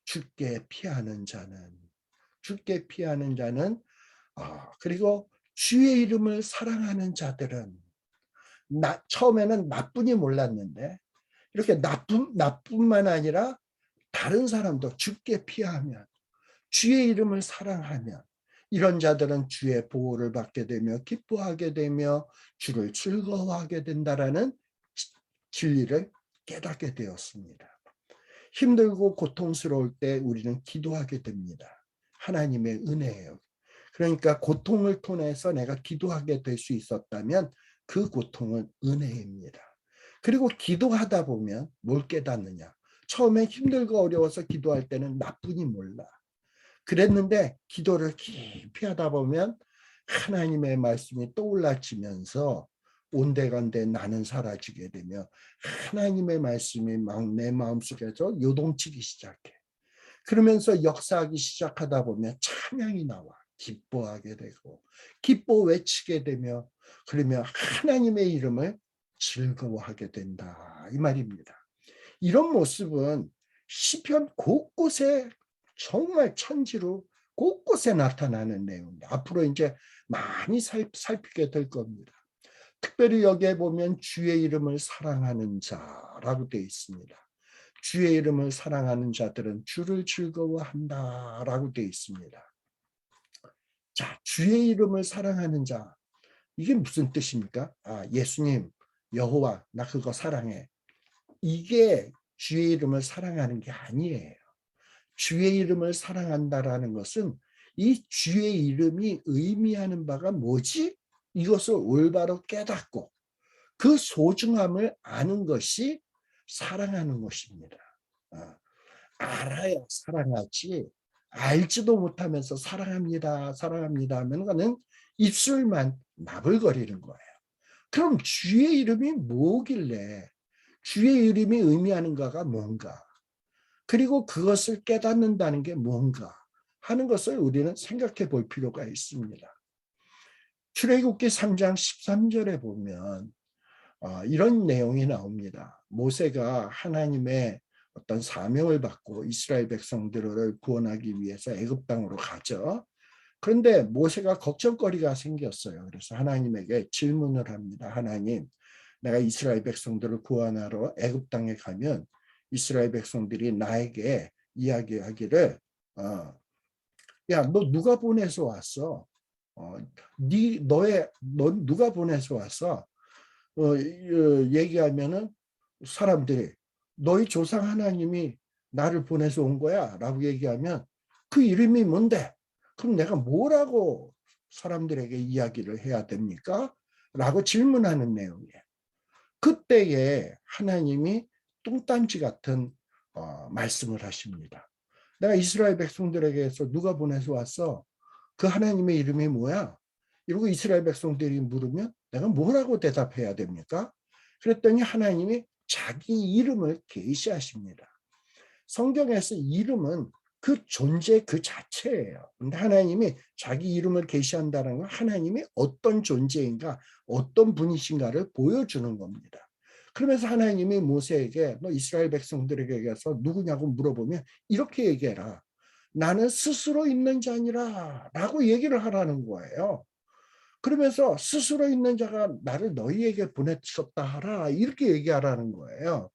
주께 피하는 자는 그리고 주의 이름을 사랑하는 자들은, 처음에는 나뿐이 몰랐는데 이렇게 나뿐만 아니라 다른 사람도 주께 피하면, 주의 이름을 사랑하면 이런 자들은 주의 보호를 받게 되며 기뻐하게 되며 주를 즐거워하게 된다라는 진리를 깨닫게 되었습니다. 힘들고 고통스러울 때 우리는 기도하게 됩니다. 하나님의 은혜예요. 그러니까 고통을 통해서 내가 기도하게 될 수 있었다면 그 고통은 은혜입니다. 그리고 기도하다 보면 뭘 깨닫느냐. 처음에 힘들고 어려워서 기도할 때는 나뿐이 몰라. 그랬는데 기도를 깊이 하다 보면 하나님의 말씀이 떠올라지면서 온데간데 나는 사라지게 되며 하나님의 말씀이 막 내 마음속에서 요동치기 시작해. 그러면서 역사하기 시작하다 보면 찬양이 나와. 기뻐하게 되고 기뻐 외치게 되며 그러면 하나님의 이름을 즐거워하게 된다. 이 말입니다. 이런 모습은 시편 곳곳에 정말 천지로 곳곳에 나타나는 내용입니다. 앞으로 이제 많이 살피게 될 겁니다. 특별히 여기에 보면 주의 이름을 사랑하는 자라고 되어 있습니다. 주의 이름을 사랑하는 자들은 주를 즐거워한다라고 되어 있습니다. 자, 주의 이름을 사랑하는 자. 이게 무슨 뜻입니까? 아, 예수님, 여호와, 나 그거 사랑해. 이게 주의 이름을 사랑하는 게 아니에요. 주의 이름을 사랑한다라는 것은 이 주의 이름이 의미하는 바가 뭐지? 이것을 올바로 깨닫고 그 소중함을 아는 것이 사랑하는 것입니다. 알아야 사랑하지 알지도 못하면서 사랑합니다. 사랑합니다 하면 그는 입술만 나불거리는 거예요. 그럼 주의 이름이 뭐길래 주의 이름이 의미하는가가 뭔가 그리고 그것을 깨닫는다는 게 뭔가 하는 것을 우리는 생각해 볼 필요가 있습니다. 출애굽기 3장 13절에 보면 이런 내용이 나옵니다. 모세가 하나님의 어떤 사명을 받고 이스라엘 백성들을 구원하기 위해서 애굽 땅으로 가죠. 그런데 모세가 걱정거리가 생겼어요. 그래서 하나님에게 질문을 합니다. 하나님, 내가 이스라엘 백성들을 구원하러 애굽 땅에 가면 이스라엘 백성들이 나에게 이야기하기를 야, 너 누가 보내서 왔어? 너 누가 보내서 왔어? 얘기하면은 사람들이 너희 조상 하나님이 나를 보내서 온 거야 라고 얘기하면 그 이름이 뭔데? 그럼 내가 뭐라고 사람들에게 이야기를 해야 됩니까? 라고 질문하는 내용이에요. 그때에 하나님이 뚱딴지 같은 말씀을 하십니다. 내가 이스라엘 백성들에게서 누가 보내서 왔어? 그 하나님의 이름이 뭐야? 이러고 이스라엘 백성들이 물으면 내가 뭐라고 대답해야 됩니까? 그랬더니 하나님이 자기 이름을 계시하십니다. 성경에서 이름은 그 존재 그 자체예요. 근데 하나님이 자기 이름을 계시한다는 건 하나님이 어떤 존재인가, 어떤 분이신가를 보여주는 겁니다. 그러면서 하나님이 모세에게 너 이스라엘 백성들에게 가서 누구냐고 물어보면 이렇게 얘기해라. 나는 스스로 있는 자니라 라고 얘기를 하라는 거예요. 그러면서 스스로 있는 자가 나를 너희에게 보냈었다 하라 이렇게 얘기하라는 거예요.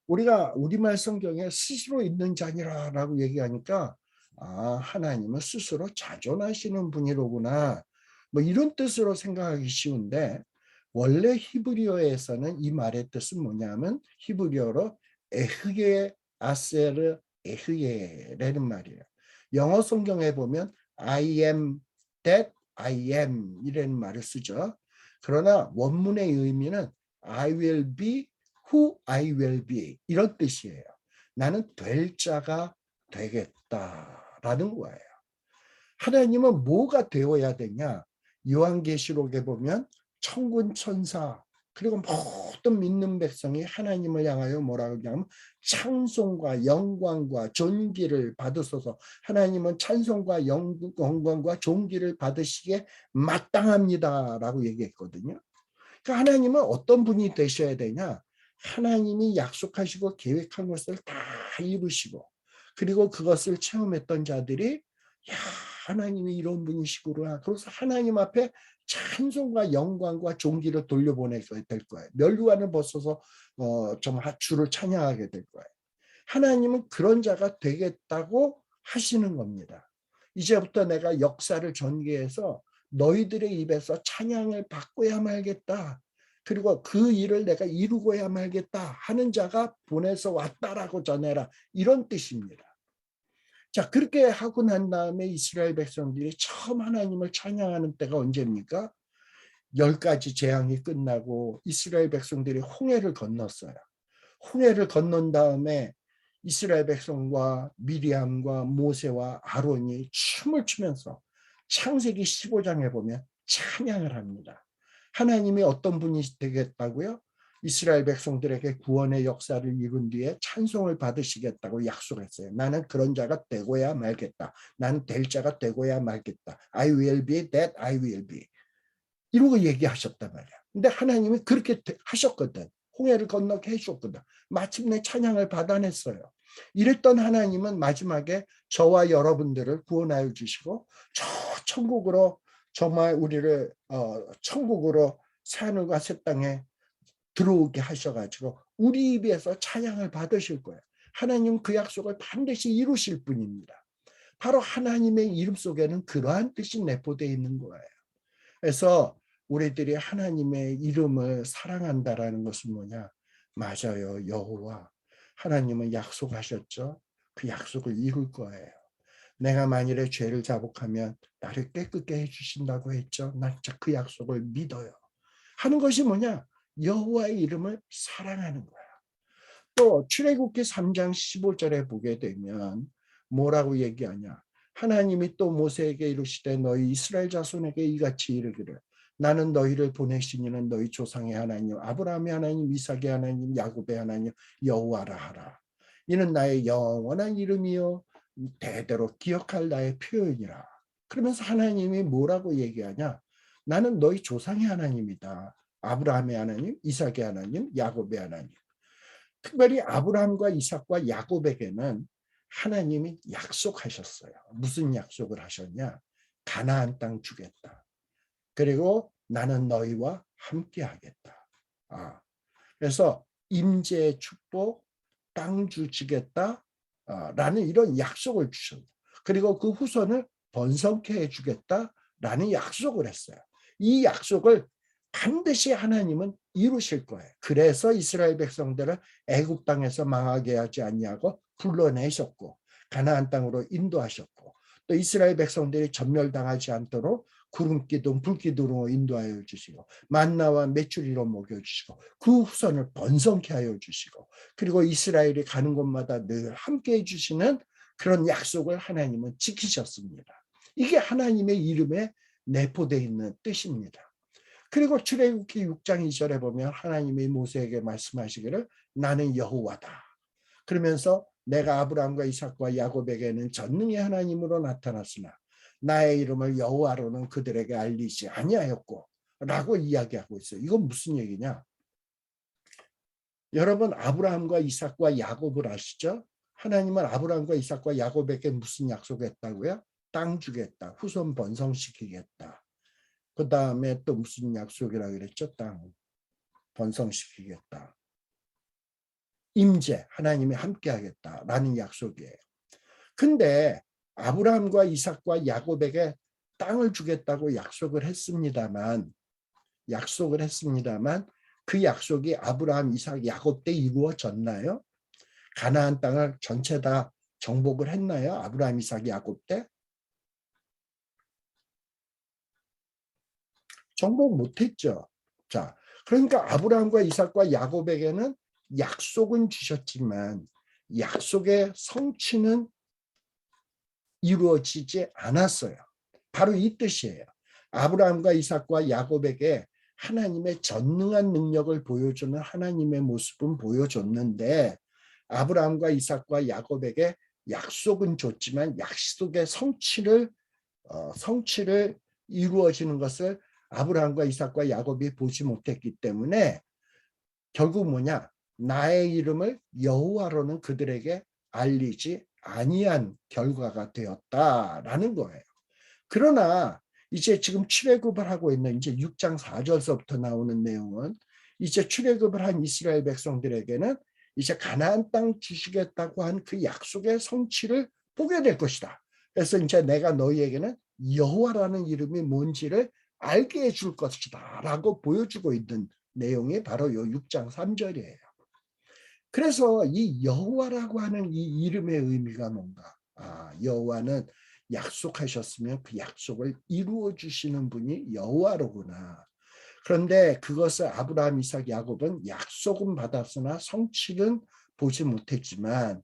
우리가 우리말 성경에 스스로 있는 자니라라고 얘기하니까 하나님은 스스로 자존하시는 분이로구나 뭐 이런 뜻으로 생각하기 쉬운데 원래 히브리어에서는 이 말의 뜻은 뭐냐면 히브리어로 에흐게 아세르 에흐예라는 말이에요. 영어 성경에 보면 I am that I am 이라는 말을 쓰죠. 그러나 원문의 의미는 I will be who I will be 이런 뜻이에요. 나는 될 자가 되겠다라는 거예요. 하나님은 뭐가 되어야 되냐? 요한계시록에 보면 천군 천사 그리고 모든 믿는 백성이 하나님을 향하여 뭐라고 하냐면 찬송과 영광과 존귀를 받으소서. 하나님은 찬송과 영광과 존귀를 받으시기에 마땅합니다라고 얘기했거든요. 그러니까 하나님은 어떤 분이 되셔야 되냐? 하나님이 약속하시고 계획한 것을 다 이루시고 그리고 그것을 체험했던 자들이 야 하나님이 이런 분이시구나. 그래서 하나님 앞에 찬송과 영광과 존귀를 돌려보내게 될 거예요. 멸류관을 벗어서 좀 주를 찬양하게 될 거예요. 하나님은 그런 자가 되겠다고 하시는 겁니다. 이제부터 내가 역사를 전개해서 너희들의 입에서 찬양을 받고야 말겠다. 그리고 그 일을 내가 이루고야 말겠다 하는 자가 보내서 왔다라고 전해라. 이런 뜻입니다. 자, 그렇게 하고 난 다음에 이스라엘 백성들이 처음 하나님을 찬양하는 때가 언제입니까? 10가지 재앙이 끝나고 이스라엘 백성들이 홍해를 건넜어요. 홍해를 건넌 다음에 이스라엘 백성과 미리암과 모세와 아론이 춤을 추면서 창세기 15장에 보면 찬양을 합니다. 하나님이 어떤 분이 되겠다고요? 이스라엘 백성들에게 구원의 역사를 이룬 뒤에 찬송을 받으시겠다고 약속했어요. 나는 그런 자가 되고야 말겠다. 나는 될 자가 되고야 말겠다. I will be that I will be. 이러고 얘기하셨단 말이야. 근데 하나님이 그렇게 하셨거든. 홍해를 건너게 해주셨거든. 마침내 찬양을 받아냈어요. 이랬던 하나님은 마지막에 저와 여러분들을 구원하여 주시고 저 천국으로 정말 우리를 천국으로 산울과 새 땅에 들어오게 하셔가지고 우리 입에서 찬양을 받으실 거예요. 하나님은 그 약속을 반드시 이루실 분입니다. 바로 하나님의 이름 속에는 그러한 뜻이 내포되어 있는 거예요. 그래서 우리들이 하나님의 이름을 사랑한다라는 것은 뭐냐? 맞아요. 여호와. 하나님은 약속하셨죠. 그 약속을 이룰 거예요. 내가 만일에 죄를 자복하면 나를 깨끗게 해주신다고 했죠. 나 진짜 그 약속을 믿어요. 하는 것이 뭐냐? 여호와의 이름을 사랑하는 거야. 또 출애굽기 3장 15절에 보게 되면 뭐라고 얘기하냐? 하나님이 또 모세에게 이르시되 너희 이스라엘 자손에게 이같이 이르기를 나는 너희를 보내신 이는 너희 조상의 하나님 아브라함의 하나님 이삭의 하나님 야곱의 하나님 여호와라 하라. 이는 나의 영원한 이름이요 대대로 기억할 나의 표현이라. 그러면서 하나님이 뭐라고 얘기하냐? 나는 너희 조상의 하나님이다. 아브라함의 하나님, 이삭의 하나님, 야곱의 하나님. 특별히 아브라함과 이삭과 야곱에게는 하나님이 약속하셨어요. 무슨 약속을 하셨냐? 가나안 땅 주겠다. 그리고 나는 너희와 함께 하겠다. 그래서 임재의 축복, 땅 주시겠다 라는 이런 약속을 주셨어요. 그리고 그 후손을 번성케 해주겠다라는 약속을 했어요. 이 약속을 반드시 하나님은 이루실 거예요. 그래서 이스라엘 백성들을 애굽 땅에서 망하게 하지 않냐고 불러내셨고 가나안 땅으로 인도하셨고 또 이스라엘 백성들이 전멸당하지 않도록 구름기둥 불기둥으로 인도하여 주시고 만나와 메추리로 먹여주시고 그 후손을 번성케 하여 주시고 그리고 이스라엘이 가는 곳마다 늘 함께해 주시는 그런 약속을 하나님은 지키셨습니다. 이게 하나님의 이름에 내포되어 있는 뜻입니다. 그리고 출애굽기 6장 2절에 보면 하나님이 모세에게 말씀하시기를 나는 여호와다. 그러면서 내가 아브라함과 이삭과 야곱에게는 전능의 하나님으로 나타났으나 나의 이름을 여호와로는 그들에게 알리지 아니하였고 라고 이야기하고 있어요. 이건 무슨 얘기냐? 여러분 아브라함과 이삭과 야곱을 아시죠? 하나님은 아브라함과 이삭과 야곱에게 무슨 약속했다고요? 땅 주겠다. 후손 번성시키겠다. 그 다음에 또 무슨 약속이라고 그랬죠? 땅 번성시키겠다. 임재, 하나님이 함께하겠다라는 약속이에요. 근데 아브라함과 이삭과 야곱에게 땅을 주겠다고 약속을 했습니다만 그 약속이 아브라함, 이삭, 야곱 때 이루어졌나요? 가나안 땅을 전체 다 정복을 했나요? 아브라함, 이삭, 야곱 때? 정복 못했죠. 자, 그러니까 아브라함과 이삭과 야곱에게는 약속은 주셨지만 약속의 성취는 이루어지지 않았어요. 바로 이 뜻이에요. 아브라함과 이삭과 야곱에게 하나님의 전능한 능력을 보여주는 하나님의 모습은 보여줬는데 아브라함과 이삭과 야곱에게 약속은 줬지만 약속의 성취를 이루어지는 것을 아브라함과 이삭과 야곱이 보지 못했기 때문에 결국 뭐냐? 나의 이름을 여호와로는 그들에게 알리지 아니한 결과가 되었다라는 거예요. 그러나 이제 지금 출애굽을 하고 있는 이제 6장 4절서부터 나오는 내용은 이제 출애굽을 한 이스라엘 백성들에게는 이제 가나안 땅 주시겠다고 한 그 약속의 성취를 보게 될 것이다. 그래서 이제 내가 너희에게는 여호와라는 이름이 뭔지를 알게 해줄 것이다 라고 보여주고 있는 내용이 바로 요 6장 3절이에요. 그래서 이 여호와라고 하는 이 이름의 의미가 뭔가? 여호와는 약속하셨으면 그 약속을 이루어 주시는 분이 여호와로구나. 그런데 그것을 아브라함, 이삭, 야곱은 약속은 받았으나 성취는 보지 못했지만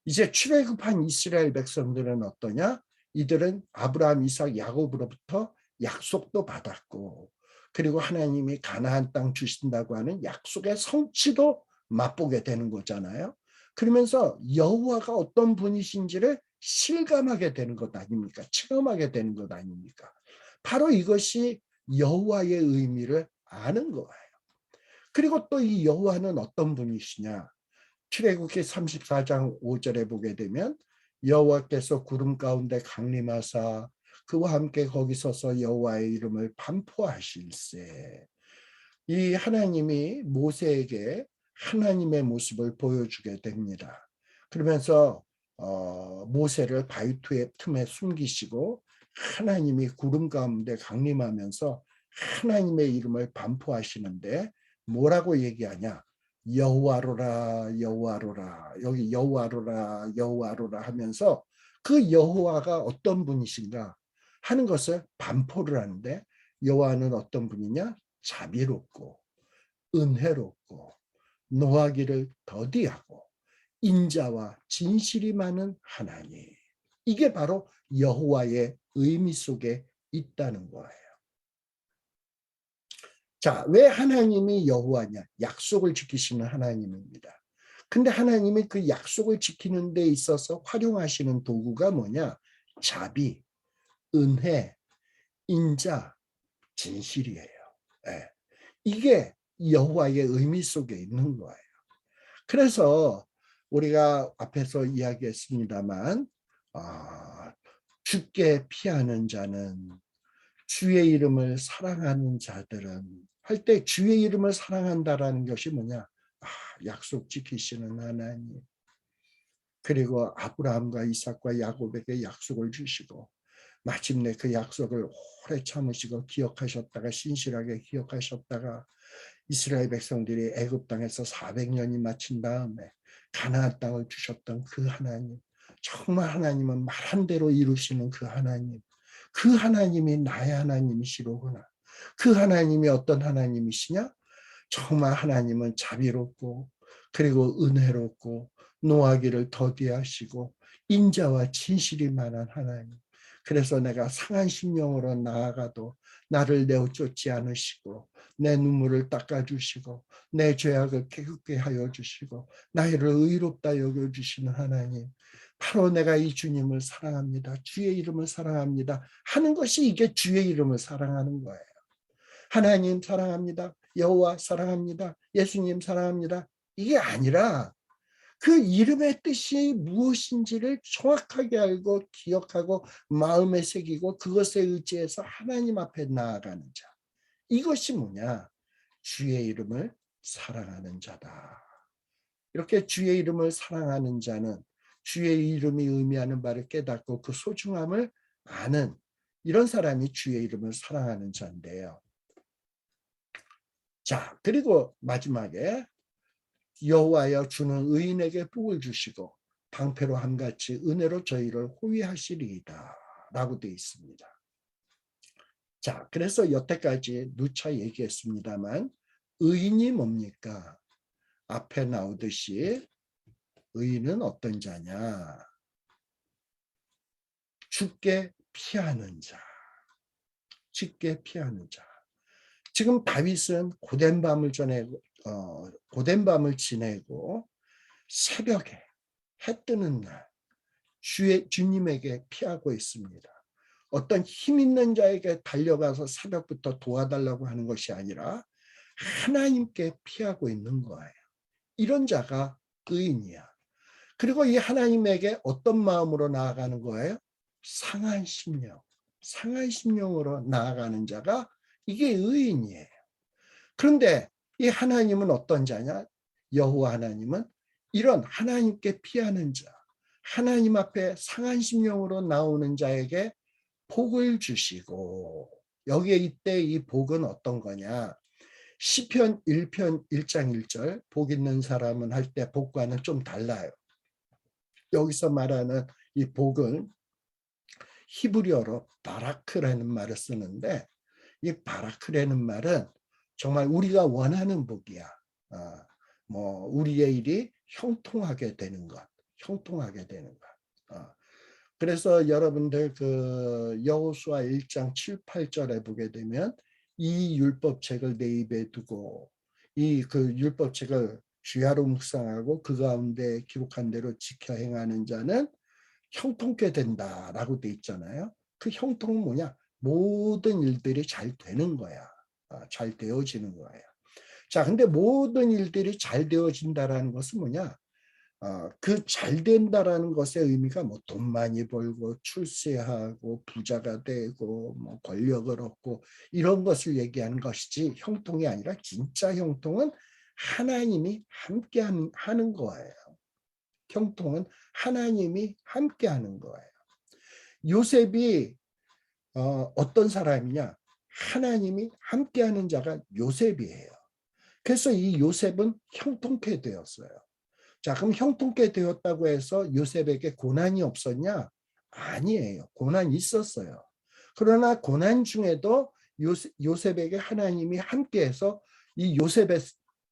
이제 출애굽한 이스라엘 백성들은 어떠냐? 이들은 아브라함, 이삭, 야곱으로부터 약속도 받았고 그리고 하나님이 가나안 땅 주신다고 하는 약속의 성취도 맛보게 되는 거잖아요. 그러면서 여호와가 어떤 분이신지를 실감하게 되는 것 아닙니까? 체험하게 되는 것 아닙니까? 바로 이것이 여호와의 의미를 아는 거예요. 그리고 또 이 여호와는 어떤 분이시냐? 출애굽기 34장 5절에 보게 되면 여호와께서 구름 가운데 강림하사 그와 함께 거기 서서 여호와의 이름을 반포하실세. 이 하나님이 모세에게 하나님의 모습을 보여주게 됩니다. 그러면서 모세를 바위 틈에 숨기시고 하나님이 구름 가운데 강림하면서 하나님의 이름을 반포하시는데 뭐라고 얘기하냐? 여호와로라 여호와로라 여기 여호와로라 여호와로라 하면서 그 여호와가 어떤 분이신가 하는 것을 반포를 하는데 여호와는 어떤 분이냐? 자비롭고 은혜롭고 노하기를 더디하고 인자와 진실이 많은 하나님. 이게 바로 여호와의 의미 속에 있다는 거예요. 자, 왜 하나님이 여호와냐? 약속을 지키시는 하나님입니다. 근데 하나님이 그 약속을 지키는 데 있어서 활용하시는 도구가 뭐냐? 자비, 은혜, 인자, 진실이에요. 네. 이게 여호와의 의미 속에 있는 거예요. 그래서 우리가 앞에서 이야기했습니다만 주께 피하는 자는 주의 이름을 사랑하는 자들은 할 때 주의 이름을 사랑한다라는 것이 뭐냐? 약속 지키시는 하나님. 그리고 아브라함과 이삭과 야곱에게 약속을 주시고 마침내 그 약속을 오래 참으시고 기억하셨다가 신실하게 기억하셨다가 이스라엘 백성들이 애굽 땅에서 400년이 마친 다음에 가나안 땅을 주셨던 그 하나님, 정말 하나님은 말한 대로 이루시는 그 하나님, 그 하나님이 나의 하나님이시로구나. 그 하나님이 어떤 하나님이시냐? 정말 하나님은 자비롭고 그리고 은혜롭고 노하기를 더디하시고 인자와 진실이 많은 하나님. 그래서 내가 상한 심령으로 나아가도 나를 내어쫓지 않으시고 내 눈물을 닦아주시고 내 죄악을 깨끗게 하여 주시고 나를 의롭다 여겨주시는 하나님. 바로 내가 이 주님을 사랑합니다. 주의 이름을 사랑합니다. 하는 것이 이게 주의 이름을 사랑하는 거예요. 하나님 사랑합니다. 여호와 사랑합니다. 예수님 사랑합니다. 이게 아니라 그 이름의 뜻이 무엇인지를 정확하게 알고 기억하고 마음에 새기고 그것에 의지해서 하나님 앞에 나아가는 자. 이것이 뭐냐? 주의 이름을 사랑하는 자다. 이렇게 주의 이름을 사랑하는 자는 주의 이름이 의미하는 바를 깨닫고 그 소중함을 아는 이런 사람이 주의 이름을 사랑하는 자인데요. 자, 그리고 마지막에 여호와여 주는 의인에게 복을 주시고 방패로 함같이 은혜로 저희를 호위하시리이다 라고 되어 있습니다. 자, 그래서 여태까지 누차 얘기했습니다만 의인이 뭡니까? 앞에 나오듯이 의인은 어떤 자냐? 죽게 피하는 자. 죽게 피하는 자. 지금 다윗은 고된 밤을 지내고 새벽에 해 뜨는 날 주님에게 피하고 있습니다. 어떤 힘 있는 자에게 달려가서 새벽부터 도와달라고 하는 것이 아니라 하나님께 피하고 있는 거예요. 이런 자가 의인이야. 그리고 이 하나님에게 어떤 마음으로 나아가는 거예요? 상한 심령. 상한 심령으로 나아가는 자가 이게 의인이에요. 그런데 이 하나님은 어떤 자냐? 여호와 하나님은 이런 하나님께 피하는 자, 하나님 앞에 상한 심령으로 나오는 자에게 복을 주시고 여기에 이때 이 복은 어떤 거냐? 시편 1편 1장 1절 복 있는 사람은 할 때 복과는 좀 달라요. 여기서 말하는 이 복은 히브리어로 바라크라는 말을 쓰는데, 이 바라크라는 말은 정말 우리가 원하는 복이야. 뭐 우리의 일이 형통하게 되는 것, 형통하게 되는 것. 그래서 여러분들 그 여호수아 1장 7, 8절에 보게 되면 이 율법책을 내 입에 두고 이 그 율법책을 주야로 묵상하고 그 가운데 기록한 대로 지켜 행하는 자는 형통케 된다라고 돼 있잖아요. 그 형통은 뭐냐? 모든 일들이 잘 되는 거야. 잘 되어지는 거예요. 자, 근데 모든 일들이 잘 되어진다라는 것은 뭐냐? 그 잘 된다라는 것의 의미가 뭐 돈 많이 벌고 출세하고 부자가 되고 뭐 권력을 얻고 이런 것을 얘기하는 것이지, 형통이 아니라 진짜 형통은 하나님이 함께 하는 거예요. 형통은 하나님이 함께 하는 거예요. 요셉이 어떤 사람이냐? 하나님이 함께하는 자가 요셉이에요. 그래서 이 요셉은 형통케 되었어요. 자, 그럼 형통케 되었다고 해서 요셉에게 고난이 없었냐? 아니에요. 고난이 있었어요. 그러나 고난 중에도 요셉에게 하나님이 함께해서 이 요셉의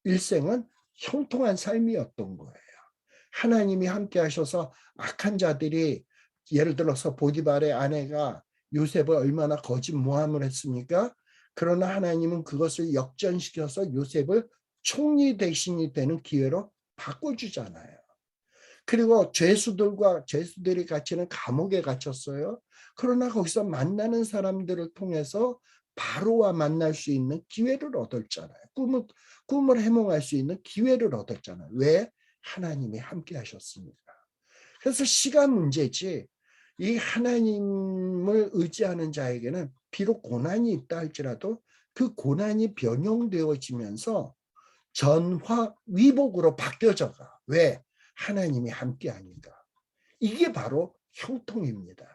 일생은 형통한 삶이었던 거예요. 하나님이 함께 하셔서 악한 자들이, 예를 들어서 보디발의 아내가 요셉을 얼마나 거짓 모함을 했습니까? 그러나 하나님은 그것을 역전시켜서 요셉을 총리 대신이 되는 기회로 바꿔주잖아요. 그리고 죄수들이 갇히는 감옥에 갇혔어요. 그러나 거기서 만나는 사람들을 통해서 바로와 만날 수 있는 기회를 얻었잖아요. 꿈을 해몽할 수 있는 기회를 얻었잖아요. 왜? 하나님이 함께 하셨습니다. 그래서 시간 문제지, 이 하나님을 의지하는 자에게는 비록 고난이 있다 할지라도 그 고난이 변형되어지면서 전화 위복으로 바뀌어져가. 왜? 하나님이 함께 하니까. 이게 바로 형통입니다.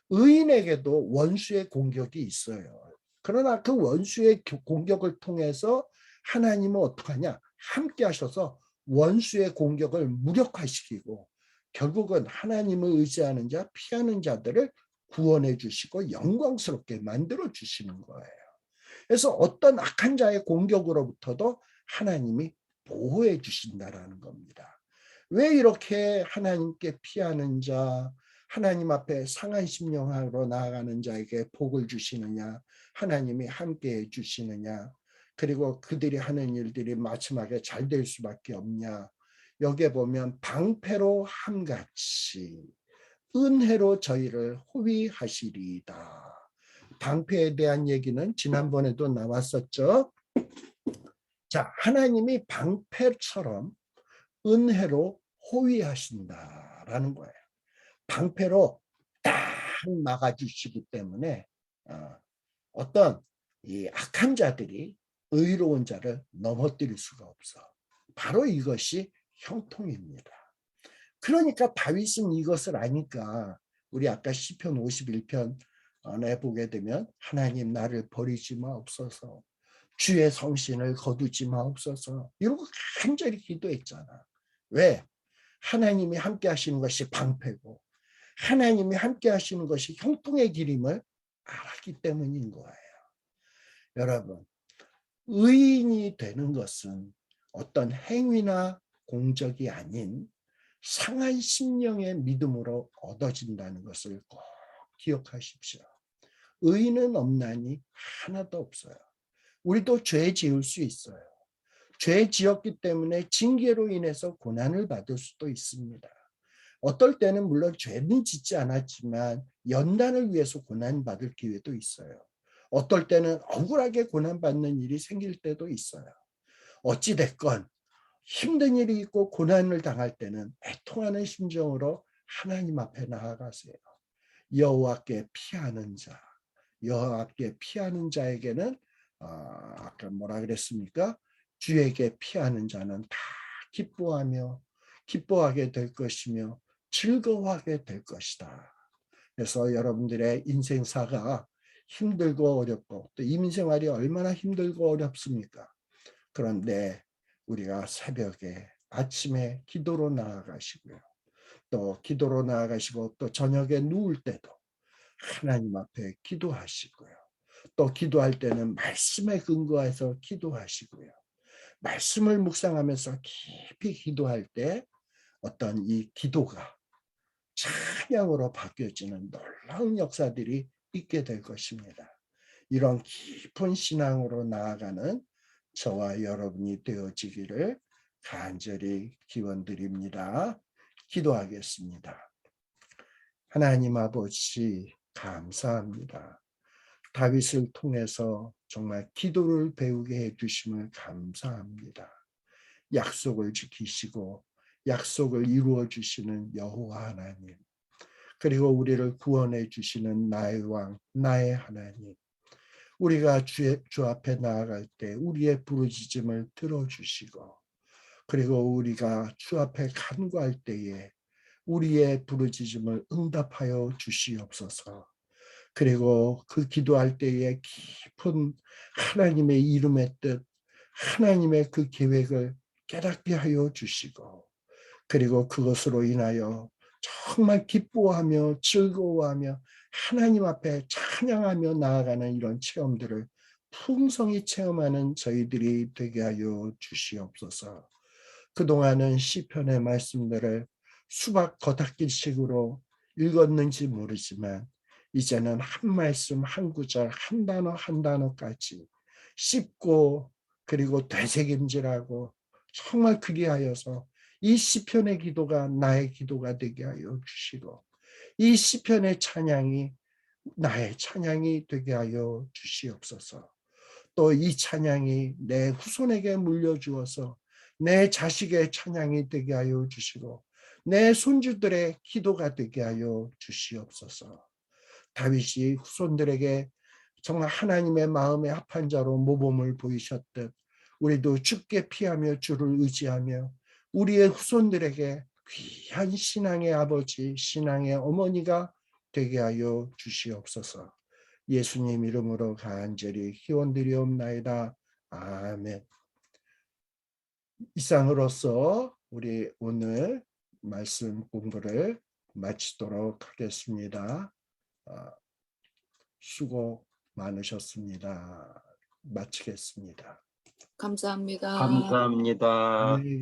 의인에게도 원수의 공격이 있어요. 그러나 그 원수의 공격을 통해서 하나님은 어떡하냐? 함께 하셔서 원수의 공격을 무력화시키고 결국은 하나님을 의지하는 자, 피하는 자들을 구원해 주시고 영광스럽게 만들어 주시는 거예요. 그래서 어떤 악한 자의 공격으로부터도 하나님이 보호해 주신다라는 겁니다. 왜 이렇게 하나님께 피하는 자, 하나님 앞에 상한 심령하러 나아가는 자에게 복을 주시느냐, 하나님이 함께해 주시느냐, 그리고 그들이 하는 일들이 마지막에 잘 될 수밖에 없냐. 여기에 보면 방패로 함같이 은혜로 저희를 호위하시리이다. 방패에 대한 얘기는 지난번에도 나왔었죠. 자, 하나님이 방패처럼 은혜로 호위하신다라는 거예요. 방패로 딱 막아주시기 때문에 어떤 이 악한 자들이 의로운 자를 넘어뜨릴 수가 없어. 바로 이것이 형통입니다. 그러니까 다윗은 이것을 아니까 우리 아까 시편 51편에 보게 되면 하나님 나를 버리지 마옵소서, 주의 성신을 거두지 마옵소서, 이러고 간절히 기도했잖아. 왜? 하나님이 함께 하시는 것이 방패고 하나님이 함께 하시는 것이 형통의 길임을 알았기 때문인 거예요. 여러분, 의인이 되는 것은 어떤 행위나 공적이 아닌 상한 심령의 믿음으로 얻어진다는 것을 꼭 기억하십시오. 의인은 없나니 하나도 없어요. 우리도 죄 지을 수 있어요. 죄 지었기 때문에 징계로 인해서 고난을 받을 수도 있습니다. 어떨 때는 물론 죄는 짓지 않았지만 연단을 위해서 고난받을 기회도 있어요. 어떨 때는 억울하게 고난받는 일이 생길 때도 있어요. 어찌됐건 힘든 일이 있고 고난을 당할 때는 애통하는 심정으로 하나님 앞에 나아가세요. 여호와께 피하는 자, 여호와께 피하는 자에게는 아까 뭐라 그랬습니까? 주에게 피하는 자는 다 기뻐하게 될 것이며 즐거워하게 될 것이다. 그래서 여러분들의 인생사가 힘들고 어렵고 또 이민생활이 얼마나 힘들고 어렵습니까? 그런데 우리가 새벽에 아침에 기도로 나아가시고요. 또 기도로 나아가시고 또 저녁에 누울 때도 하나님 앞에 기도하시고요. 또 기도할 때는 말씀에 근거해서 기도하시고요. 말씀을 묵상하면서 깊이 기도할 때 어떤 이 기도가 찬양으로 바뀌어지는 놀라운 역사들이 있게 될 것입니다. 이런 깊은 신앙으로 나아가는 저와 여러분이 되어지기를 간절히 기원드립니다. 기도하겠습니다. 하나님 아버지 감사합니다. 다윗을 통해서 정말 기도를 배우게 해주심을 감사합니다. 약속을 지키시고 약속을 이루어 주시는 여호와 하나님, 그리고 우리를 구원해 주시는 나의 왕, 나의 하나님, 우리가 주 앞에 나아갈 때 우리의 부르짖음을 들어주시고, 그리고 우리가 주 앞에 간구할 때에 우리의 부르짖음을 응답하여 주시옵소서. 그리고 그 기도할 때에 깊은 하나님의 이름의 뜻, 하나님의 그 계획을 깨닫게 하여 주시고, 그리고 그것으로 인하여 정말 기뻐하며 즐거워하며 하나님 앞에 찬양하며 나아가는 이런 체험들을 풍성히 체험하는 저희들이 되게 하여 주시옵소서. 그동안은 시편의 말씀들을 수박 겉핥기식으로 읽었는지 모르지만 이제는 한 말씀 한 구절 한 단어 한 단어까지 씹고 그리고 되새김질하고 정말 크게 하여서 이 시편의 기도가 나의 기도가 되게 하여 주시고, 이 시편의 찬양이 나의 찬양이 되게 하여 주시옵소서. 또 이 찬양이 내 후손에게 물려주어서 내 자식의 찬양이 되게 하여 주시고 내 손주들의 기도가 되게 하여 주시옵소서. 다윗이 후손들에게 정말 하나님의 마음에 합한 자로 모범을 보이셨듯 우리도 주께 피하며 주를 의지하며 우리의 후손들에게 귀한 신앙의 아버지, 신앙의 어머니가 되게 하여 주시옵소서. 예수님 이름으로 간절히 기원드리옵나이다. 아멘. 이상으로서 우리 오늘 말씀 공부를 마치도록 하겠습니다. 수고 많으셨습니다. 마치겠습니다. 감사합니다. 감사합니다. 네.